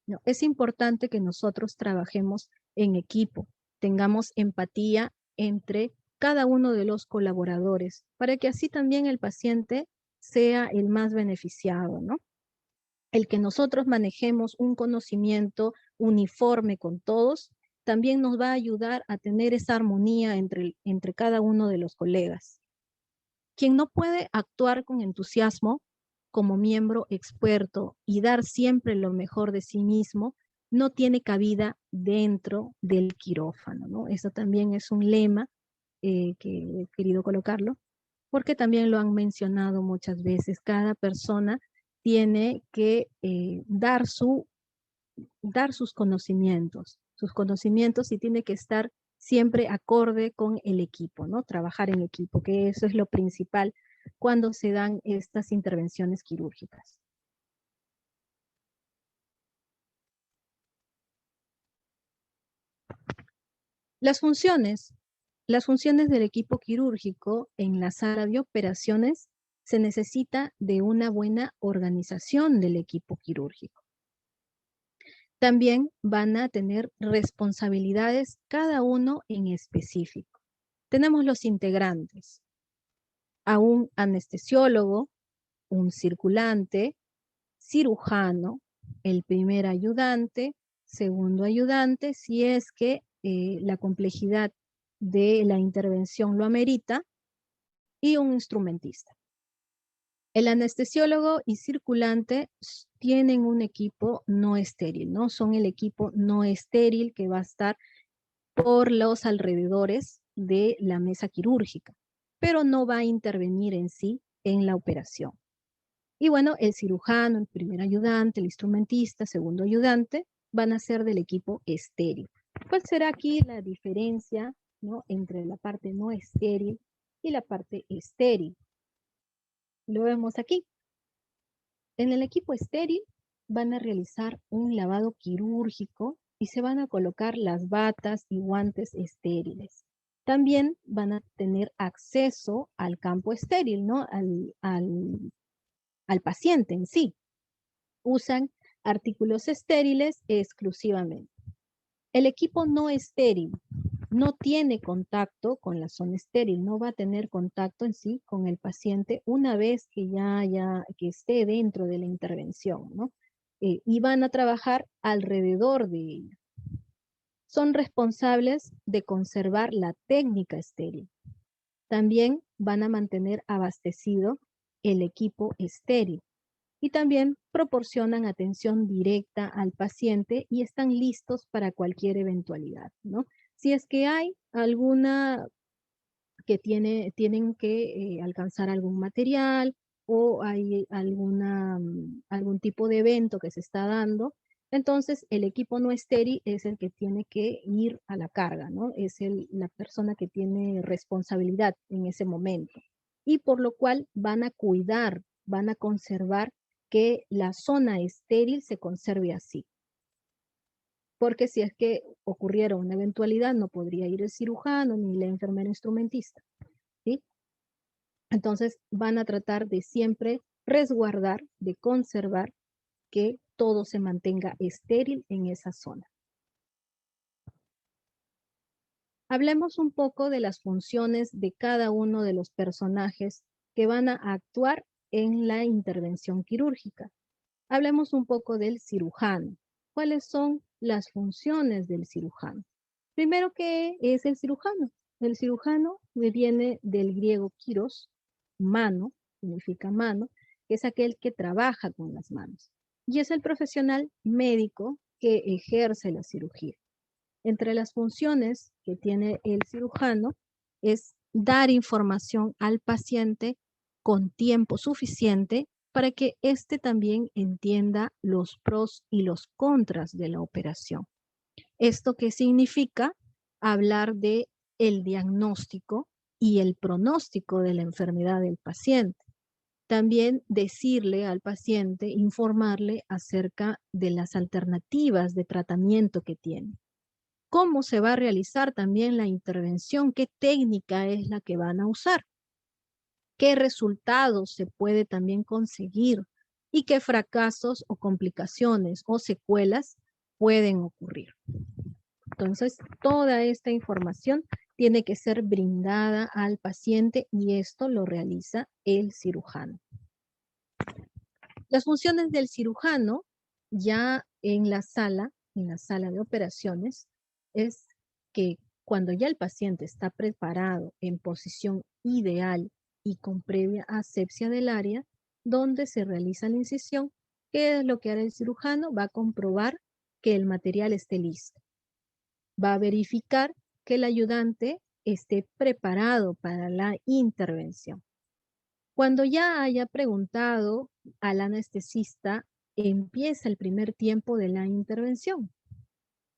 No, es importante que nosotros trabajemos en equipo, tengamos empatía entre cada uno de los colaboradores, para que así también el paciente sea el más beneficiado, ¿no? El que nosotros manejemos un conocimiento uniforme con todos, también nos va a ayudar a tener esa armonía entre cada uno de los colegas. Quien no puede actuar con entusiasmo como miembro experto y dar siempre lo mejor de sí mismo, no tiene cabida dentro del quirófano, ¿no? Eso también es un lema que he querido colocarlo, porque también lo han mencionado muchas veces. Cada persona tiene que dar sus conocimientos, y tiene que estar siempre acorde con el equipo, ¿no? Trabajar en equipo, que eso es lo principal cuando se dan estas intervenciones quirúrgicas. Las funciones. Las funciones del equipo quirúrgico en la sala de operaciones se necesita de una buena organización del equipo quirúrgico. También van a tener responsabilidades cada uno en específico. Tenemos los integrantes, a un anestesiólogo, un circulante, cirujano, el primer ayudante, segundo ayudante, si es que la complejidad de la intervención lo amerita, y un instrumentista. El anestesiólogo y circulante tienen un equipo no estéril, ¿no? Son el equipo no estéril que va a estar por los alrededores de la mesa quirúrgica, pero no va a intervenir en sí en la operación. Y bueno, el cirujano, el primer ayudante, el instrumentista, segundo ayudante, van a ser del equipo estéril. ¿Cuál será aquí la diferencia, ¿no?, entre la parte no estéril y la parte estéril? Lo vemos aquí. En el equipo estéril van a realizar un lavado quirúrgico y se van a colocar las batas y guantes estériles. También van a tener acceso al campo estéril, ¿no? Al paciente en sí. Usan artículos estériles exclusivamente. El equipo no estéril no tiene contacto con la zona estéril, no va a tener contacto en sí con el paciente una vez que que esté dentro de la intervención, ¿no? Y van a trabajar alrededor de ella. Son responsables de conservar la técnica estéril. También van a mantener abastecido el equipo estéril y también proporcionan atención directa al paciente y están listos para cualquier eventualidad, ¿no? Si es que hay alguna que tienen que alcanzar algún material o hay algún tipo de evento que se está dando, entonces el equipo no estéril es el que tiene que ir a la carga, ¿no? Es la persona que tiene responsabilidad en ese momento. Y por lo cual van a cuidar, van a conservar que la zona estéril se conserve así. Porque si es que ocurriera una eventualidad, no podría ir el cirujano ni la enfermera instrumentista, ¿sí? Entonces van a tratar de siempre resguardar, de conservar que todo se mantenga estéril en esa zona. Hablemos un poco de las funciones de cada uno de los personajes que van a actuar en la intervención quirúrgica. Hablemos un poco del cirujano. ¿Cuáles son las funciones del cirujano? Primero, ¿qué es el cirujano? El cirujano viene del griego kiros, mano, significa mano, que es aquel que trabaja con las manos. Y es el profesional médico que ejerce la cirugía. Entre las funciones que tiene el cirujano es dar información al paciente con tiempo suficiente para que éste también entienda los pros y los contras de la operación. ¿Esto qué significa? Hablar de el diagnóstico y el pronóstico de la enfermedad del paciente. También decirle al paciente, informarle acerca de las alternativas de tratamiento que tiene. ¿Cómo se va a realizar también la intervención? ¿Qué técnica es la que van a usar? ¿Qué resultados se puede también conseguir? ¿Y qué fracasos o complicaciones o secuelas pueden ocurrir? Entonces, toda esta información tiene que ser brindada al paciente y esto lo realiza el cirujano. Las funciones del cirujano ya en la sala de operaciones, es que cuando ya el paciente está preparado en posición ideal y con previa asepsia del área, donde se realiza la incisión, ¿qué es lo que hará el cirujano? Va a comprobar que el material esté listo. Va a verificar que el ayudante esté preparado para la intervención. Cuando ya haya preguntado al anestesista, empieza el primer tiempo de la intervención.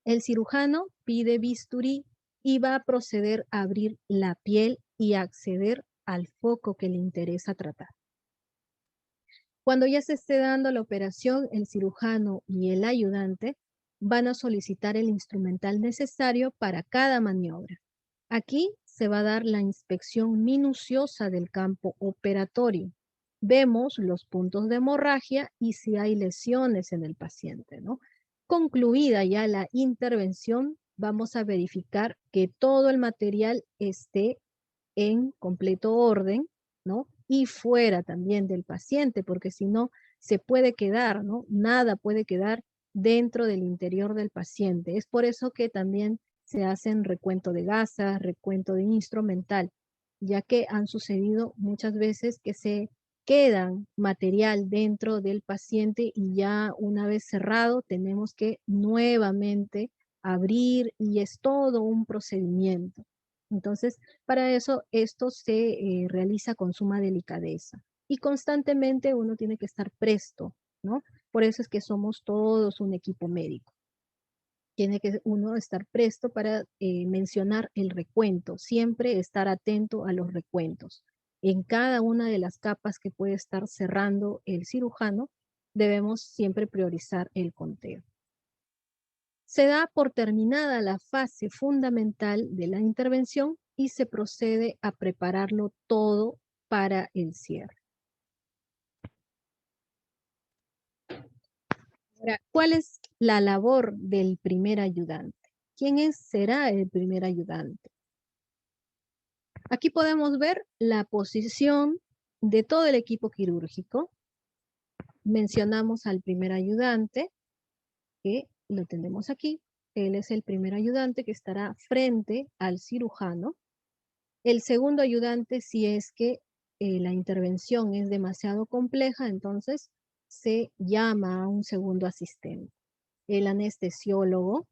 El cirujano pide bisturí y va a proceder a abrir la piel y acceder al foco que le interesa tratar. Cuando ya se esté dando la operación, el cirujano y el ayudante van a solicitar el instrumental necesario para cada maniobra. Aquí se va a dar la inspección minuciosa del campo operatorio. Vemos los puntos de hemorragia y si hay lesiones en el paciente, ¿no? Concluida ya la intervención, vamos a verificar que todo el material esté en completo orden, ¿no? Y fuera también del paciente, porque si no, se puede quedar, ¿no? Nada puede quedar dentro del interior del paciente. Es por eso que también se hacen recuento de gasas, recuento de instrumental, ya que han sucedido muchas veces que se quedan material dentro del paciente y ya una vez cerrado tenemos que nuevamente abrir y es todo un procedimiento. Entonces, para eso esto se realiza con suma delicadeza y constantemente uno tiene que estar presto, ¿no? Por eso es que somos todos un equipo médico. Tiene que uno estar presto para mencionar el recuento, siempre estar atento a los recuentos. En cada una de las capas que puede estar cerrando el cirujano, debemos siempre priorizar el conteo. Se da por terminada la fase fundamental de la intervención y se procede a prepararlo todo para el cierre. Ahora, ¿cuál es la labor del primer ayudante? ¿Será el primer ayudante? Aquí podemos ver la posición de todo el equipo quirúrgico. Mencionamos al primer ayudante, que lo tenemos aquí. Él es el primer ayudante que estará frente al cirujano. El segundo ayudante, si es que la intervención es demasiado compleja, entonces se llama a un segundo asistente, el anestesiólogo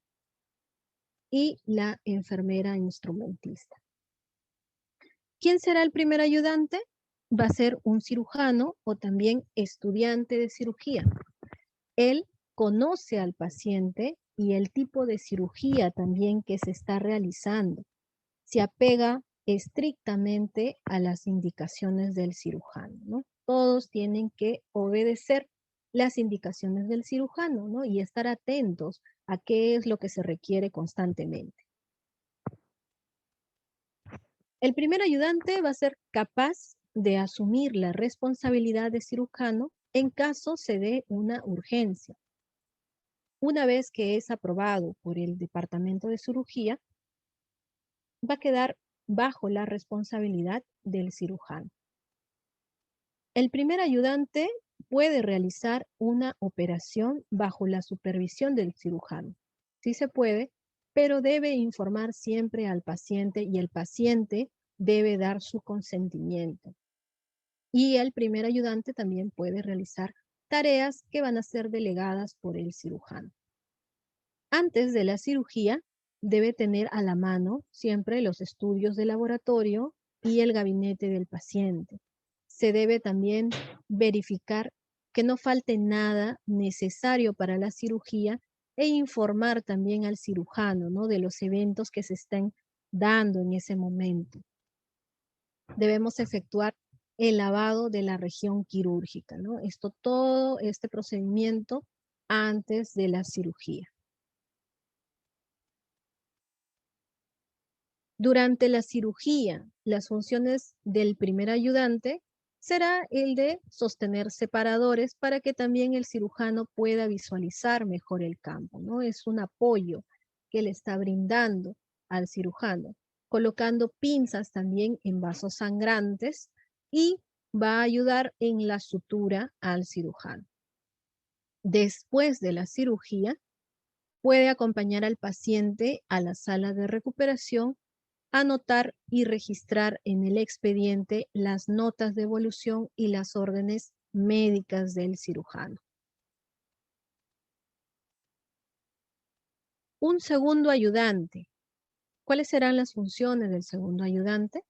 y la enfermera instrumentista. ¿Quién será el primer ayudante? Va a ser un cirujano o también estudiante de cirugía. Él conoce al paciente y el tipo de cirugía también que se está realizando. Se apega estrictamente a las indicaciones del cirujano, ¿no? Todos tienen que obedecer las indicaciones del cirujano, ¿no? Y estar atentos a qué es lo que se requiere constantemente. El primer ayudante va a ser capaz de asumir la responsabilidad de cirujano en caso se dé una urgencia. Una vez que es aprobado por el departamento de cirugía, va a quedar bajo la responsabilidad del cirujano. El primer ayudante puede realizar una operación bajo la supervisión del cirujano. Sí se puede, pero debe informar siempre al paciente y el paciente debe dar su consentimiento. Y el primer ayudante también puede realizar tareas que van a ser delegadas por el cirujano. Antes de la cirugía, debe tener a la mano siempre los estudios de laboratorio y el gabinete del paciente. Se debe también verificar que no falte nada necesario para la cirugía e informar también al cirujano, ¿no?, de los eventos que se estén dando en ese momento. Debemos efectuar el lavado de la región quirúrgica, ¿no? Todo este procedimiento antes de la cirugía. Durante la cirugía, las funciones del primer ayudante será el de sostener separadores para que también el cirujano pueda visualizar mejor el campo, ¿no? Es un apoyo que le está brindando al cirujano, colocando pinzas también en vasos sangrantes y va a ayudar en la sutura al cirujano. Después de la cirugía, puede acompañar al paciente a la sala de recuperación, anotar y registrar en el expediente las notas de evolución y las órdenes médicas del cirujano. Un segundo ayudante. ¿Cuáles serán las funciones del segundo ayudante?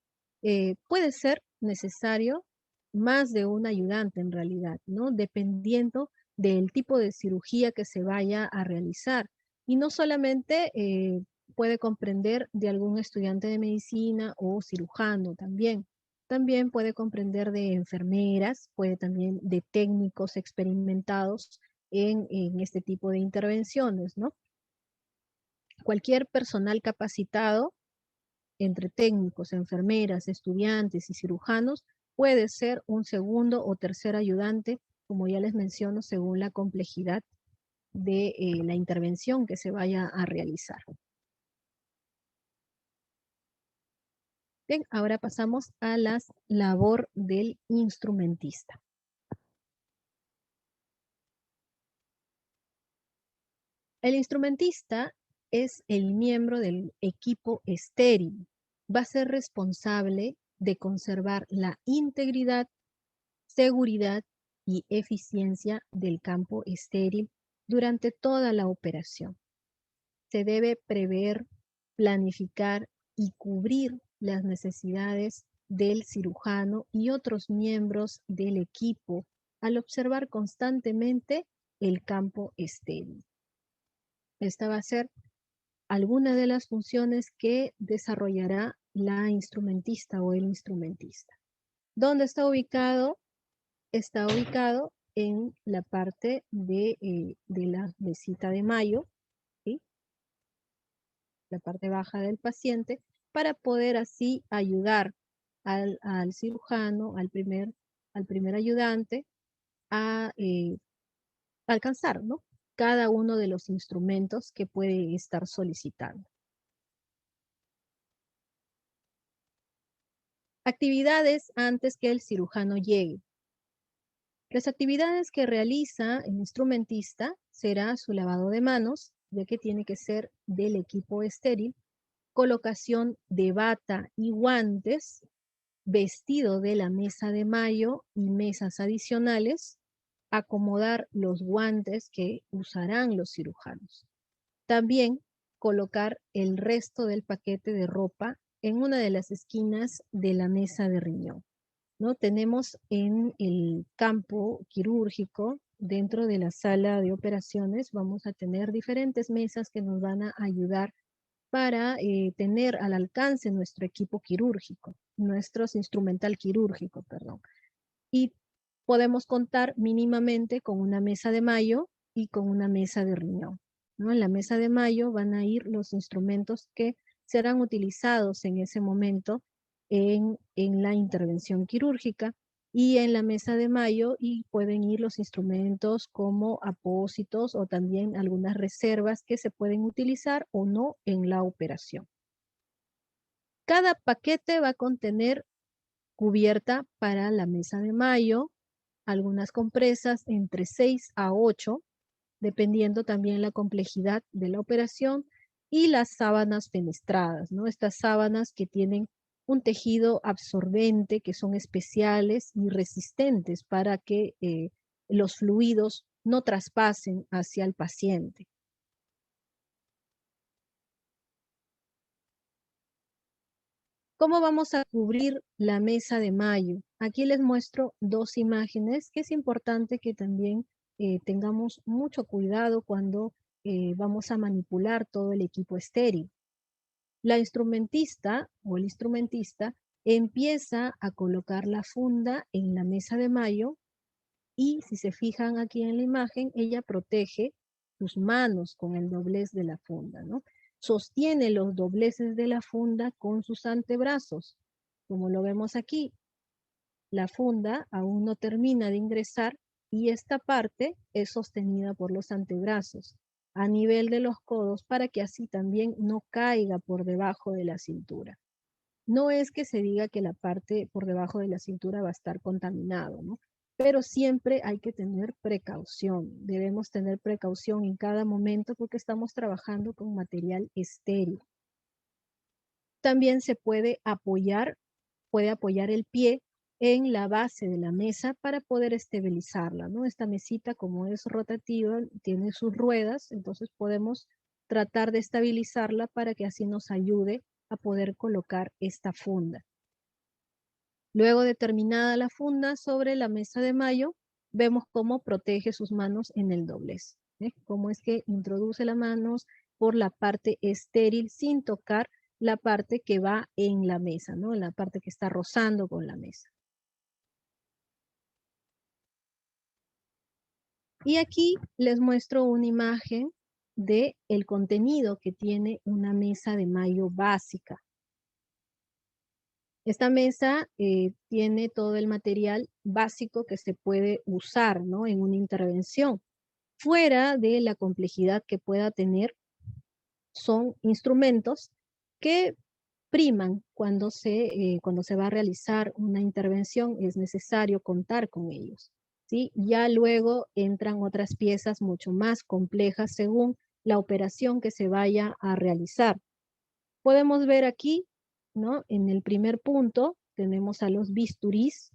Puede ser necesario más de un ayudante en realidad, ¿no? Dependiendo del tipo de cirugía que se vaya a realizar. Y no solamente puede comprender de algún estudiante de medicina o cirujano también. También puede comprender de enfermeras, puede también de técnicos experimentados en este tipo de intervenciones, ¿no? Cualquier personal capacitado entre técnicos, enfermeras, estudiantes y cirujanos puede ser un segundo o tercer ayudante, como ya les menciono, según la complejidad de la intervención que se vaya a realizar. Bien, ahora pasamos a la labor del instrumentista. El instrumentista es el miembro del equipo estéril. Va a ser responsable de conservar la integridad, seguridad y eficiencia del campo estéril durante toda la operación. Se debe prever, planificar y cubrir las necesidades del cirujano y otros miembros del equipo al observar constantemente el campo estéril. Esta va a ser alguna de las funciones que desarrollará la instrumentista o el instrumentista. ¿Dónde está ubicado? Está ubicado en la parte de la mesita de Mayo, ¿sí? La parte baja del paciente, para poder así ayudar al cirujano, al primer ayudante, a alcanzar, ¿no?, cada uno de los instrumentos que puede estar solicitando. Actividades antes que el cirujano llegue. Las actividades que realiza el instrumentista será su lavado de manos, ya que tiene que ser del equipo estéril, colocación de bata y guantes, vestido de la mesa de Mayo y mesas adicionales, acomodar los guantes que usarán los cirujanos. También colocar el resto del paquete de ropa en una de las esquinas de la mesa de riñón, ¿no? Tenemos en el campo quirúrgico, dentro de la sala de operaciones, vamos a tener diferentes mesas que nos van a ayudar para tener al alcance nuestro equipo quirúrgico, nuestro instrumental quirúrgico, perdón. Y podemos contar mínimamente con una mesa de Mayo y con una mesa de riñón, ¿no? En la mesa de Mayo van a ir los instrumentos que serán utilizados en ese momento en la intervención quirúrgica, y en la mesa de Mayo y pueden ir los instrumentos como apósitos o también algunas reservas que se pueden utilizar o no en la operación. Cada paquete va a contener cubierta para la mesa de Mayo, algunas compresas entre 6 a 8, dependiendo también la complejidad de la operación, y las sábanas fenestradas, ¿no? Estas sábanas que tienen un tejido absorbente, que son especiales y resistentes para que los fluidos no traspasen hacia el paciente. ¿Cómo vamos a cubrir la mesa de Mayo? Aquí les muestro dos imágenes que es importante que también tengamos mucho cuidado cuando vamos a manipular todo el equipo estéril. La instrumentista o el instrumentista empieza a colocar la funda en la mesa de Mayo y, si se fijan aquí en la imagen, ella protege sus manos con el doblez de la funda, ¿no? Sostiene los dobleces de la funda con sus antebrazos. Como lo vemos aquí, la funda aún no termina de ingresar y esta parte es sostenida por los antebrazos a nivel de los codos para que así también no caiga por debajo de la cintura. No es que se diga que la parte por debajo de la cintura va a estar contaminado, ¿no? Pero siempre hay que tener precaución. Debemos tener precaución en cada momento porque estamos trabajando con material estéril. También se puede apoyar el pie en la base de la mesa para poder estabilizarla, ¿no? Esta mesita, como es rotativa, tiene sus ruedas, entonces podemos tratar de estabilizarla para que así nos ayude a poder colocar esta funda. Luego de terminada la funda sobre la mesa de Mayo, vemos cómo protege sus manos en el doblez, ¿eh? Cómo es que introduce las manos por la parte estéril sin tocar la parte que va en la mesa, ¿no? En la parte que está rozando con la mesa. Y aquí les muestro una imagen de el contenido que tiene una mesa de Mayo básica. Esta mesa tiene todo el material básico que se puede usar, ¿no?, en una intervención. fuera de la complejidad que pueda tener, son instrumentos que priman cuando se va a realizar una intervención, es necesario contar con ellos, ¿sí? Ya luego entran otras piezas mucho más complejas según la operación que se vaya a realizar. Podemos ver aquí, ¿no? En el primer punto tenemos a los bisturís,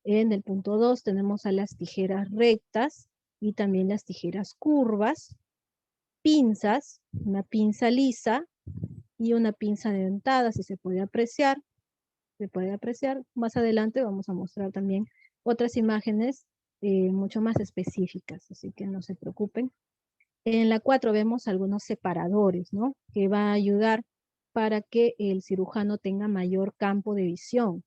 en el punto 2 tenemos a las tijeras rectas y también las tijeras curvas, pinzas, una pinza lisa y una pinza dentada, si se puede apreciar. Se puede apreciar. Más adelante vamos a mostrar también otras imágenes mucho más específicas, así que no se preocupen. En la 4 vemos algunos separadores, ¿no? Que va a ayudar para que el cirujano tenga mayor campo de visión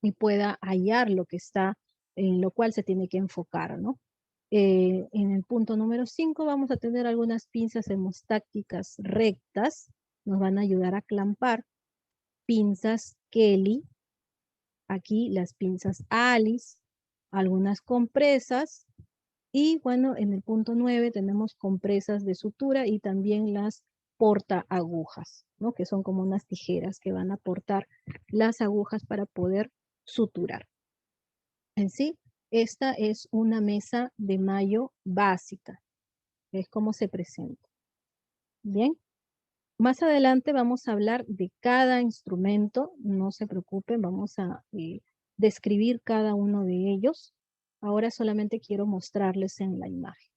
y pueda hallar lo que está, en lo cual se tiene que enfocar, ¿no? En el punto número 5 vamos a tener algunas pinzas hemostáticas rectas, nos van a ayudar a clampar, pinzas Kelly, aquí las pinzas Alice, algunas compresas, y bueno, en el punto 9 tenemos compresas de sutura y también las porta agujas, ¿no? Que son como unas tijeras que van a portar las agujas para poder suturar. En sí, esta es una mesa de Mayo básica, es como se presenta. Bien, más adelante vamos a hablar de cada instrumento, no se preocupen, vamos a describir cada uno de ellos. Ahora solamente quiero mostrarles en la imagen.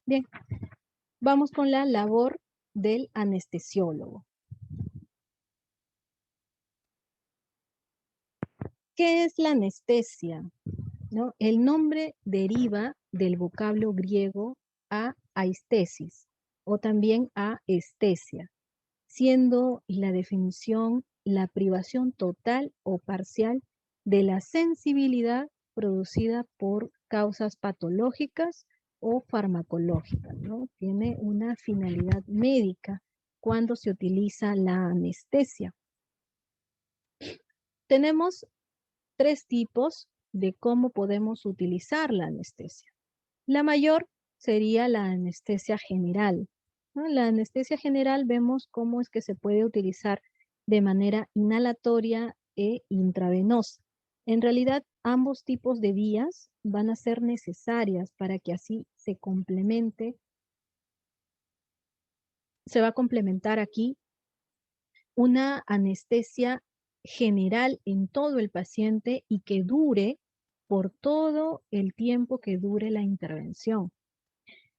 Bien, vamos con la labor del anestesiólogo. ¿Qué es la anestesia? ¿No? El nombre deriva del vocablo griego aistesis o también estesia, siendo la definición la privación total o parcial de la sensibilidad producida por causas patológicas o farmacológicas, ¿no? Tiene una finalidad médica cuando se utiliza la anestesia. Tenemos tres tipos de cómo podemos utilizar la anestesia. La mayor sería la anestesia general, ¿no? La anestesia general vemos cómo es que se puede utilizar de manera inhalatoria e intravenosa. En realidad, ambos tipos de vías van a ser necesarias para que así se complemente. Se va a complementar aquí una anestesia general en todo el paciente y que dure por todo el tiempo que dure la intervención.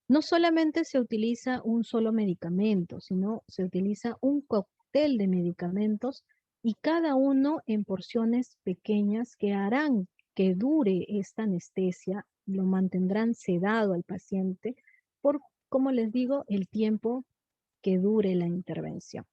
No solamente se utiliza un solo medicamento, sino se utiliza un cóctel de medicamentos y cada uno en porciones pequeñas que harán que dure esta anestesia, lo mantendrán sedado al paciente por, como les digo, el tiempo que dure la intervención.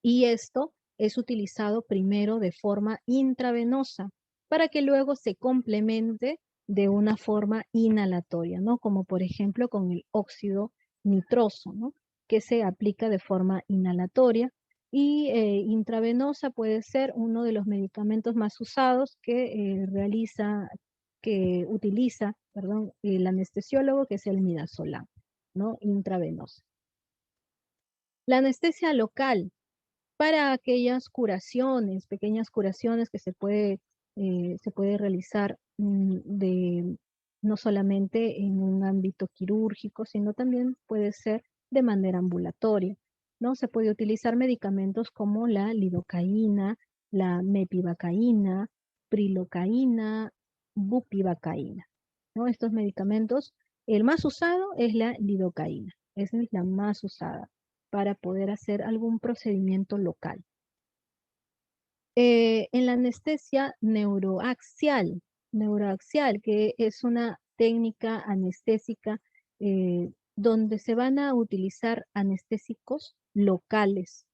Y esto es utilizado primero de forma intravenosa para que luego se complemente de una forma inhalatoria, ¿no? Como por ejemplo con el óxido nitroso, ¿no? Que se aplica de forma inhalatoria y intravenosa puede ser uno de los medicamentos más usados que utiliza, perdón, el anestesiólogo, que es el midazolam, ¿no? Intravenosa. La anestesia local para aquellas curaciones, pequeñas curaciones que se puede realizar no solamente en un ámbito quirúrgico, sino también puede ser de manera ambulatoria, ¿no? Se puede utilizar medicamentos como la lidocaína, la mepivacaína, prilocaína, bupivacaína, ¿no? Estos medicamentos, el más usado es la lidocaína, esa es la más usada para poder hacer algún procedimiento local. En la anestesia neuroaxial, que es una técnica anestésica donde se van a utilizar anestésicos locales,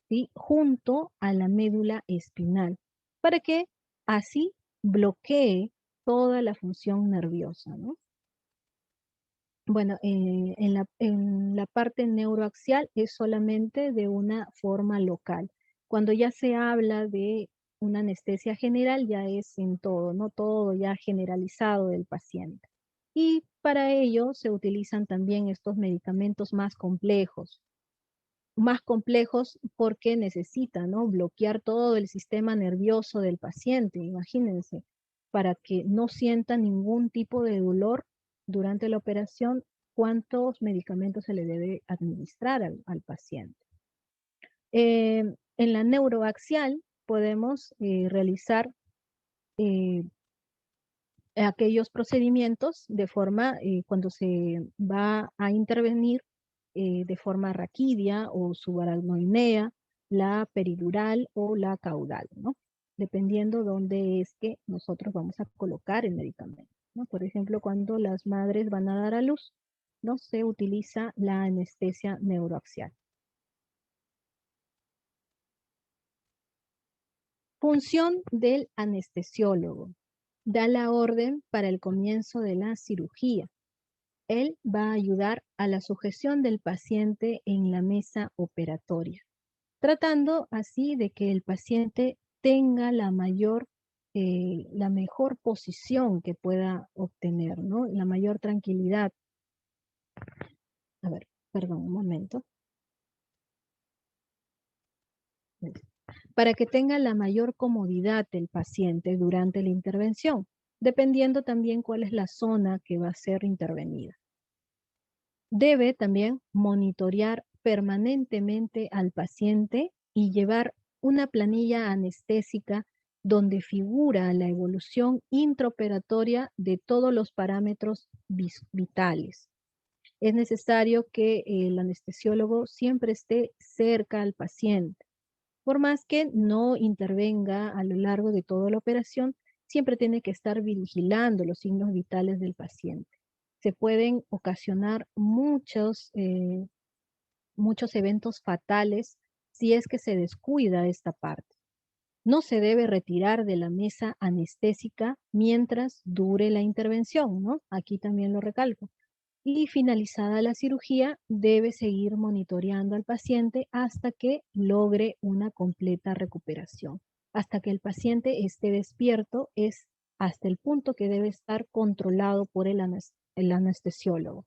¿sí? Junto a la médula espinal, para que así bloquee toda la función nerviosa, ¿no? Bueno, en la parte neuroaxial es solamente de una forma local. Cuando ya se habla de una anestesia general ya es en todo, ¿no? Todo ya generalizado del paciente. Y para ello se utilizan también estos medicamentos más complejos porque necesitan, ¿no? Bloquear todo el sistema nervioso del paciente, imagínense, para que no sienta ningún tipo de dolor durante la operación, cuántos medicamentos se le debe administrar al paciente. En la neuroaxial podemos realizar eh, aquellos procedimientos de forma, cuando se va a intervenir de forma raquídea o subaracnoidea, la peridural o la caudal, ¿no? Dependiendo dónde es que nosotros vamos a colocar el medicamento, ¿no? Por ejemplo, cuando las madres van a dar a luz, ¿no? Se utiliza la anestesia neuroaxial. Función del anestesiólogo. Da la orden para el comienzo de la cirugía. Él va a ayudar a la sujeción del paciente en la mesa operatoria, tratando así de que el paciente tenga la mejor posición que pueda obtener, ¿no? La mayor tranquilidad. A ver, perdón, un momento. Para que tenga la mayor comodidad el paciente durante la intervención, dependiendo también cuál es la zona que va a ser intervenida. Debe también monitorear permanentemente al paciente y llevar una planilla anestésica donde figura la evolución intraoperatoria de todos los parámetros vitales. Es necesario que el anestesiólogo siempre esté cerca al paciente. Por más que no intervenga a lo largo de toda la operación, siempre tiene que estar vigilando los signos vitales del paciente. Se pueden ocasionar muchos eventos fatales si es que se descuida esta parte. No se debe retirar de la mesa anestésica mientras dure la intervención, ¿no? Aquí también lo recalco. Y finalizada la cirugía, debe seguir monitoreando al paciente hasta que logre una completa recuperación. Hasta que el paciente esté despierto es hasta el punto que debe estar controlado por el anestesiólogo.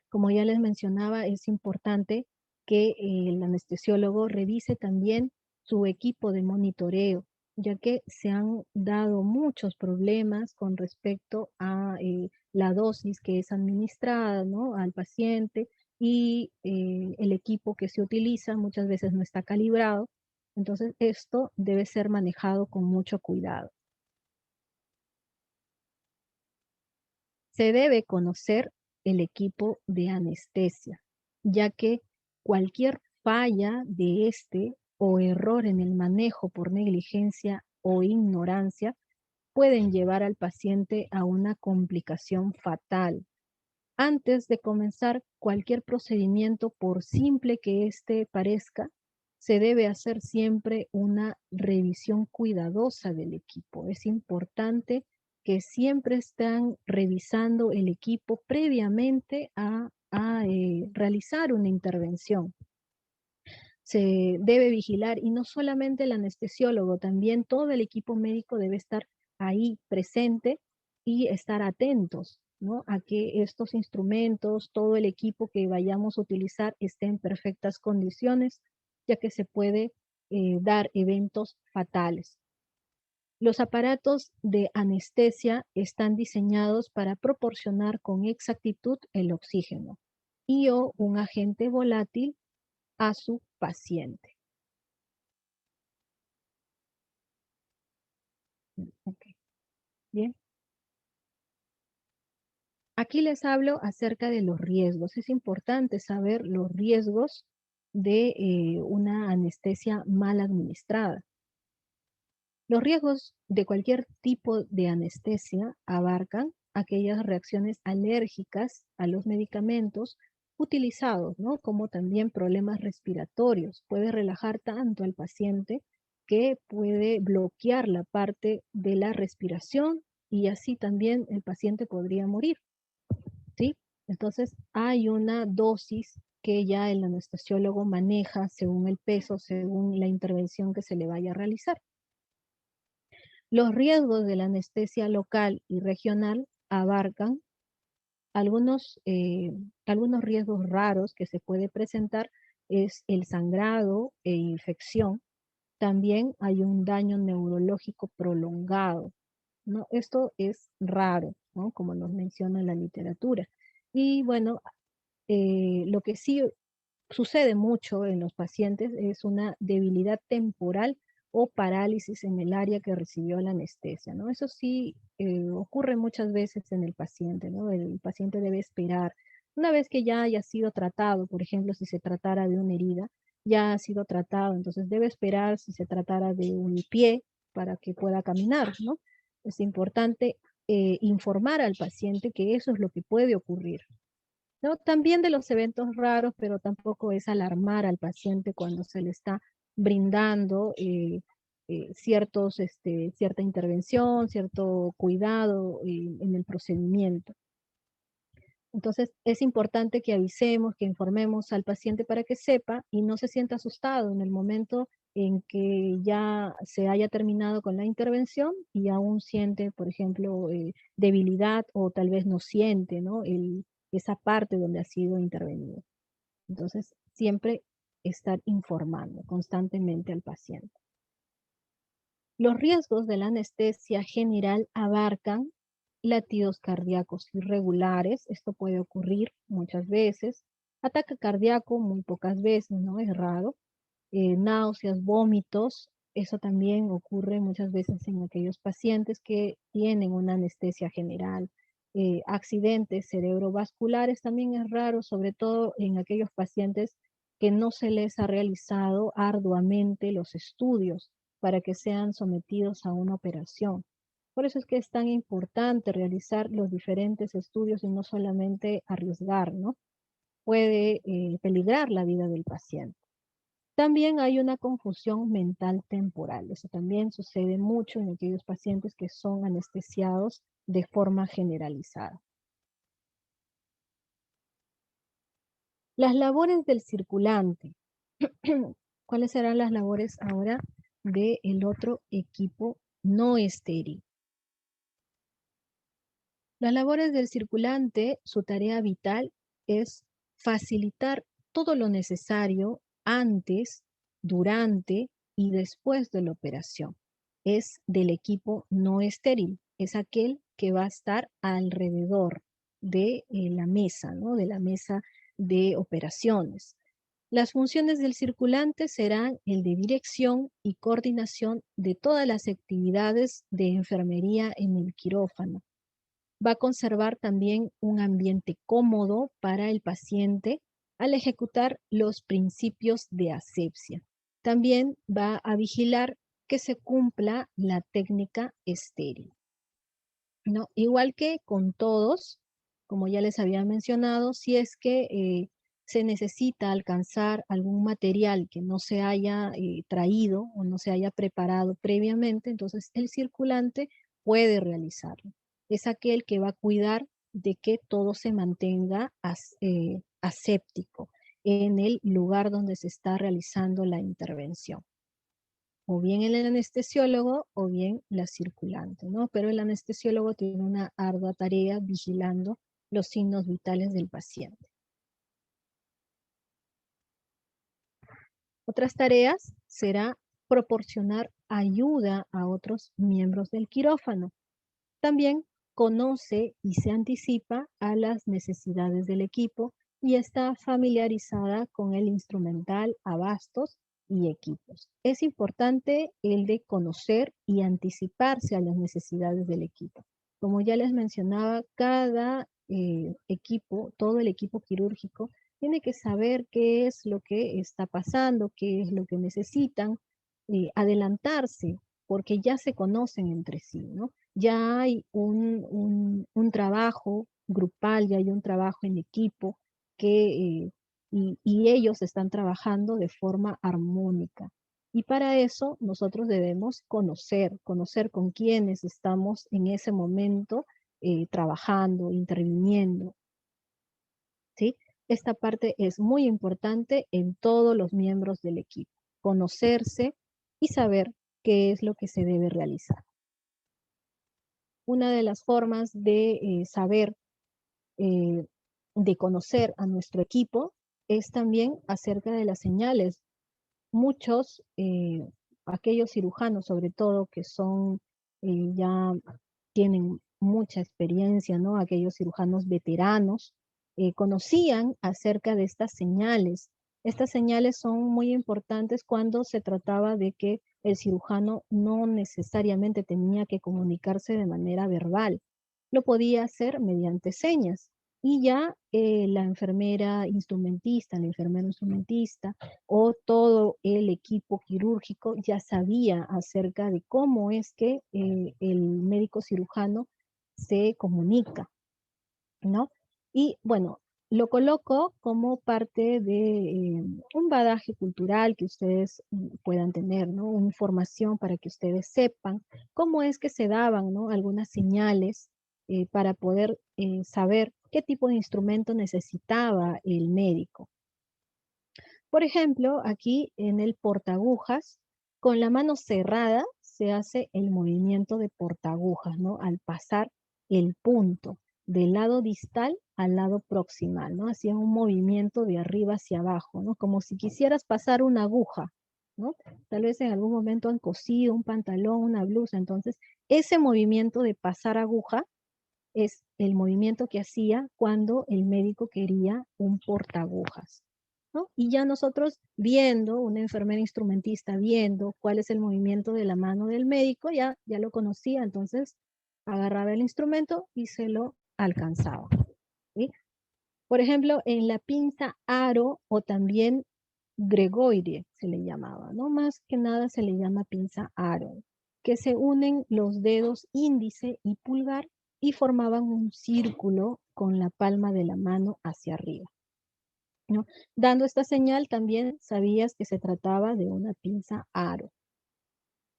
Como ya les mencionaba, es importante que el anestesiólogo revise también su equipo de monitoreo, ya que se han dado muchos problemas con respecto a la dosis que es administrada, ¿no?, al paciente y el equipo que se utiliza muchas veces no está calibrado. Entonces, esto debe ser manejado con mucho cuidado. Se debe conocer el equipo de anestesia, ya que cualquier falla de este o error en el manejo por negligencia o ignorancia pueden llevar al paciente a una complicación fatal. Antes de comenzar cualquier procedimiento, por simple que éste parezca, se debe hacer siempre una revisión cuidadosa del equipo. Es importante que siempre estén revisando el equipo previamente a realizar una intervención. Se debe vigilar y no solamente el anestesiólogo, también todo el equipo médico debe estar ahí presente y estar atentos, ¿no?, a que estos instrumentos, todo el equipo que vayamos a utilizar esté en perfectas condiciones, ya que se puede dar eventos fatales. Los aparatos de anestesia están diseñados para proporcionar con exactitud el oxígeno y o un agente volátil a su paciente. Ok, bien. Aquí les hablo acerca de los riesgos. Es importante saber los riesgos de una anestesia mal administrada. Los riesgos de cualquier tipo de anestesia abarcan aquellas reacciones alérgicas a los medicamentos utilizados, ¿no?, como también problemas respiratorios. Puede relajar tanto al paciente que puede bloquear la parte de la respiración y así también el paciente podría morir, ¿sí? Entonces hay una dosis que ya el anestesiólogo maneja según el peso, según la intervención que se le vaya a realizar. Los riesgos de la anestesia local y regional abarcan algunos, algunos riesgos raros que se puede presentar es el sangrado e infección. También hay un daño neurológico prolongado, ¿no? Esto es raro, ¿no? Como nos menciona la literatura. Y bueno, lo que sí sucede mucho en los pacientes es una debilidad temporal o parálisis en el área que recibió la anestesia, ¿no? Eso sí ocurre muchas veces en el paciente, ¿no? El paciente debe esperar. Una vez que ya haya sido tratado, por ejemplo, si se tratara de una herida, ya ha sido tratado, entonces debe esperar si se tratara de un pie para que pueda caminar, ¿no? Es importante informar al paciente que eso es lo que puede ocurrir, ¿no? También de los eventos raros, pero tampoco es alarmar al paciente cuando se le está brindando cierta intervención, cierto cuidado en el procedimiento. Entonces, es importante que avisemos, que informemos al paciente para que sepa y no se sienta asustado en el momento en que ya se haya terminado con la intervención y aún siente, por ejemplo, debilidad o tal vez no siente, ¿no? Esa parte donde ha sido intervenido. Entonces, siempre estar informando constantemente al paciente. Los riesgos de la anestesia general abarcan latidos cardíacos irregulares, esto puede ocurrir muchas veces, ataque cardíaco muy pocas veces, ¿no? Es raro, náuseas, vómitos, eso también ocurre muchas veces en aquellos pacientes que tienen una anestesia general. Accidentes cerebrovasculares también es raro, sobre todo en aquellos pacientes que no se les ha realizado arduamente los estudios para que sean sometidos a una operación. Por eso es que es tan importante realizar los diferentes estudios y no solamente arriesgar, ¿no? Puede peligrar la vida del paciente. También hay una confusión mental temporal. Eso también sucede mucho en aquellos pacientes que son anestesiados de forma generalizada. Las labores del circulante. ¿Cuáles serán las labores ahora del otro equipo no estéril? Las labores del circulante, su tarea vital es facilitar todo lo necesario antes, durante y después de la operación. Es del equipo no estéril, es aquel que va a estar alrededor de la mesa, ¿no? De la mesa de operaciones. Las funciones del circulante serán el de dirección y coordinación de todas las actividades de enfermería en el quirófano. Va a conservar también un ambiente cómodo para el paciente al ejecutar los principios de asepsia. También va a vigilar que se cumpla la técnica estéril, ¿no? Igual que con todos, como ya les había mencionado, si es que se necesita alcanzar algún material que no se haya traído o no se haya preparado previamente, entonces el circulante puede realizarlo. Es aquel que va a cuidar de que todo se mantenga aséptico en el lugar donde se está realizando la intervención, o bien el anestesiólogo o bien la circulante, ¿no? Pero el anestesiólogo tiene una ardua tarea vigilando los signos vitales del paciente. Otras tareas será proporcionar ayuda a otros miembros del quirófano. También conoce y se anticipa a las necesidades del equipo y está familiarizada con el instrumental, abastos y equipos. Es importante el de conocer y anticiparse a las necesidades del equipo. Como ya les mencionaba, cada equipo, todo el equipo quirúrgico, tiene que saber qué es lo que está pasando, qué es lo que necesitan, adelantarse, porque ya se conocen entre sí, ¿no? Ya hay un trabajo grupal, ya hay un trabajo en equipo y ellos están trabajando de forma armónica. Y para eso nosotros debemos conocer con quiénes estamos en ese momento trabajando, interviniendo, ¿sí? Esta parte es muy importante en todos los miembros del equipo. Conocerse y saber qué es lo que se debe realizar. una de las formas de saber, eh, de conocer a nuestro equipo, es también acerca de las señales. Muchos, aquellos cirujanos sobre todo que son, ya tienen mucha experiencia, ¿no? Aquellos cirujanos veteranos, conocían acerca de estas señales. Estas señales son muy importantes cuando se trataba de que el cirujano no necesariamente tenía que comunicarse de manera verbal, lo podía hacer mediante señas. Y ya la enfermera instrumentista, el enfermero instrumentista o todo el equipo quirúrgico ya sabía acerca de cómo es que el médico cirujano se comunica, ¿no? Y bueno, lo coloco como parte de un bagaje cultural que ustedes puedan tener, ¿no? Una información para que ustedes sepan cómo es que se daban, ¿no? Algunas señales para poder saber qué tipo de instrumento necesitaba el médico. Por ejemplo, aquí en el portaagujas, con la mano cerrada se hace el movimiento de portaagujas, ¿no? Al pasar el punto del lado distal al lado proximal, ¿no? Hacía un movimiento de arriba hacia abajo, ¿no? Como si quisieras pasar una aguja, ¿no? Tal vez en algún momento han cosido un pantalón, una blusa, entonces ese movimiento de pasar aguja es el movimiento que hacía cuando el médico quería un portaagujas, ¿no? Y ya nosotros viendo, una enfermera instrumentista viendo cuál es el movimiento de la mano del médico, ya lo conocía, entonces agarraba el instrumento y se lo alcanzaba, ¿sí? Por ejemplo, en la pinza aro o también gregoire se le llamaba, ¿no? Más que nada se le llama pinza aro, que se unen los dedos índice y pulgar y formaban un círculo con la palma de la mano hacia arriba, ¿no? Dando esta señal también sabías que se trataba de una pinza aro.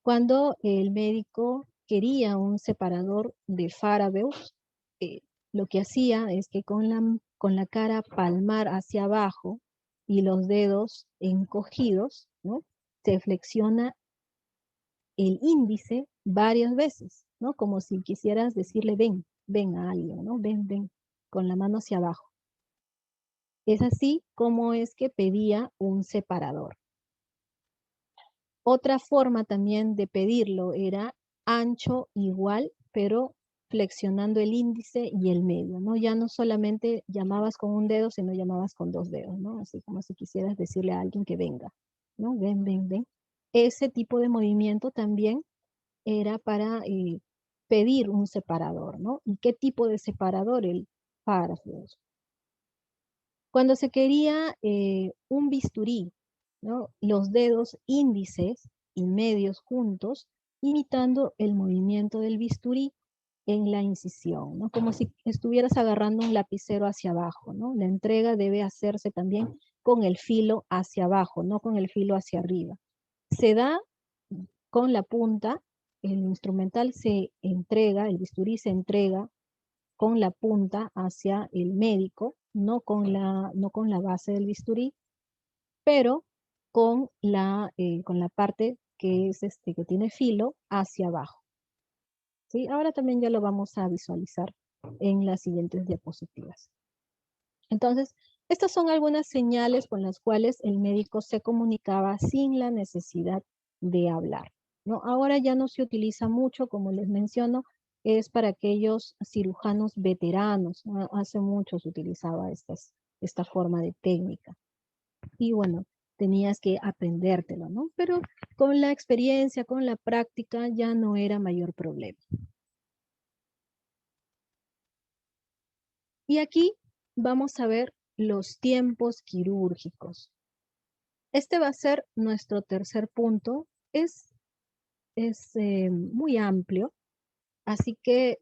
Cuando el médico quería un separador de Farabeus, eh, lo que hacía es que con la cara palmar hacia abajo y los dedos encogidos, ¿no? Se flexiona el índice varias veces, ¿no? Como si quisieras decirle ven, ven a alguien, ¿no? Ven, ven, con la mano hacia abajo. Es así como es que pedía un separador. Otra forma también de pedirlo era ancho igual, pero flexionando el índice y el medio, ¿no? Ya no solamente llamabas con un dedo, sino llamabas con dos dedos, ¿no? Así como si quisieras decirle a alguien que venga, ¿no? Ven, ven, ven. Ese tipo de movimiento también era para pedir un separador, ¿no? ¿Y qué tipo de separador? El párrafo. Cuando se quería un bisturí, ¿no? Los dedos índices y medios juntos, imitando el movimiento del bisturí en la incisión, ¿no? Como si estuvieras agarrando un lapicero hacia abajo, ¿no? La entrega debe hacerse también con el filo hacia abajo, no con el filo hacia arriba. Se da con la punta, el instrumental se entrega, el bisturí se entrega con la punta hacia el médico, no con la base del bisturí, pero con la parte que es que tiene filo hacia abajo. ¿Sí? Ahora también ya lo vamos a visualizar en las siguientes diapositivas. Entonces, estas son algunas señales con las cuales el médico se comunicaba sin la necesidad de hablar, ¿no? Ahora ya no se utiliza mucho, como les menciono, es para aquellos cirujanos veteranos, ¿no? Hace mucho se utilizaba esta forma de técnica. Y bueno, tenías que aprendértelo, ¿no? Pero con la experiencia, con la práctica, ya no era mayor problema. Y aquí vamos a ver los tiempos quirúrgicos. Este va a ser nuestro tercer punto. Es muy amplio, así que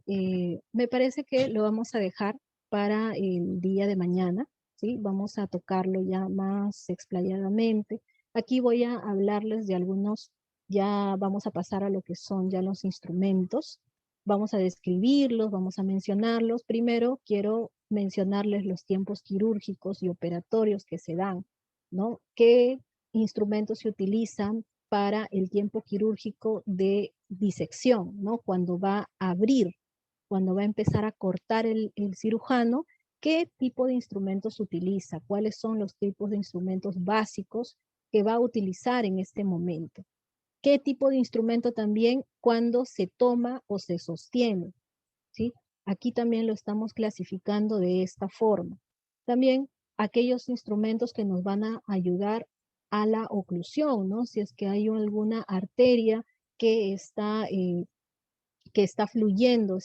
me parece que lo vamos a dejar para el día de mañana, ¿sí? Vamos a tocarlo ya más explayadamente. Aquí voy a hablarles de algunos, ya vamos a pasar a lo que son ya los instrumentos. Vamos a describirlos, vamos a mencionarlos. Primero quiero mencionarles los tiempos quirúrgicos y operatorios que se dan, ¿no? ¿Qué instrumentos se utilizan para el tiempo quirúrgico de disección, ¿no? Cuando va a abrir cuando va a empezar a cortar el cirujano, qué tipo de instrumentos utiliza, cuáles son los tipos de instrumentos básicos que va a utilizar en este momento. ¿Qué tipo de instrumento también cuando se toma o se sostiene? ¿Sí? Aquí también lo estamos clasificando de esta forma. También aquellos instrumentos que nos van a ayudar a la oclusión, ¿no? Si es que hay alguna arteria que está fluyendo,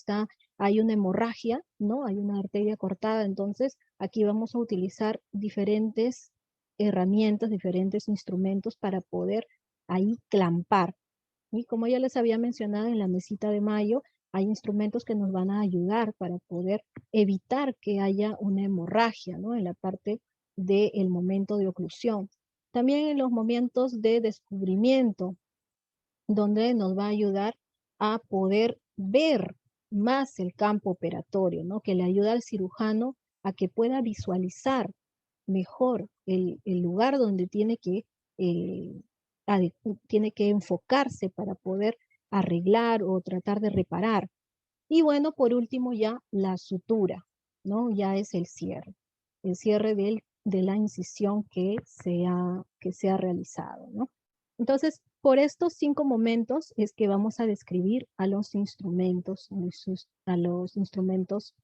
hay una hemorragia, ¿no? Hay una arteria cortada, entonces aquí vamos a utilizar diferentes herramientas, diferentes instrumentos para poder ahí clampar. Y como ya les había mencionado en la mesita de mayo, hay instrumentos que nos van a ayudar para poder evitar que haya una hemorragia, ¿no? En la parte del momento de oclusión. También en los momentos de descubrimiento, donde nos va a ayudar a poder ver más el campo operatorio, ¿no? Que le ayuda al cirujano a que pueda visualizar mejor el lugar donde eh, tiene que enfocarse para poder arreglar o tratar de reparar. Y bueno, por último ya la sutura, ¿no? Ya es el cierre de la incisión que se ha realizado, ¿no? Entonces, por estos 5 momentos es que vamos a describir a los instrumentos, a los instrumentos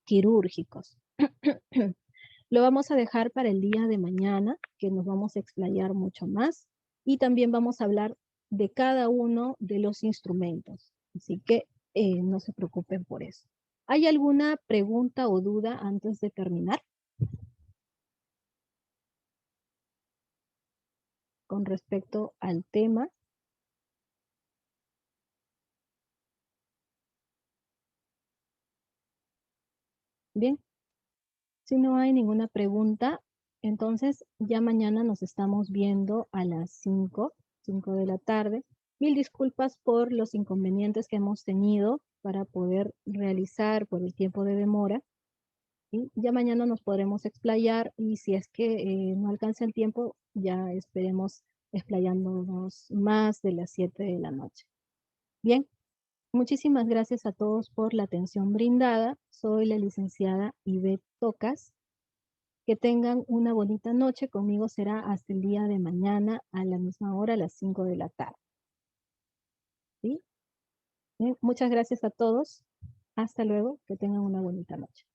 quirúrgicos. Lo vamos a dejar para el día de mañana, que nos vamos a explayar mucho más, y también vamos a hablar de cada uno de los instrumentos. Así que no se preocupen por eso. ¿Hay alguna pregunta o duda antes de terminar con respecto al tema? Bien, si no hay ninguna pregunta, entonces ya mañana nos estamos viendo a las 5 de la tarde. Mil disculpas por los inconvenientes que hemos tenido para poder realizar por el tiempo de demora. ¿Sí? Ya mañana nos podremos explayar y si es que no alcanza el tiempo, ya esperemos explayándonos más de las 7 de la noche. Bien, muchísimas gracias a todos por la atención brindada. Soy la licenciada Ivette Tocas. Que tengan una bonita noche. Conmigo será hasta el día de mañana a la misma hora, a las 5 de la tarde. ¿Sí? Bien, muchas gracias a todos. Hasta luego. Que tengan una bonita noche.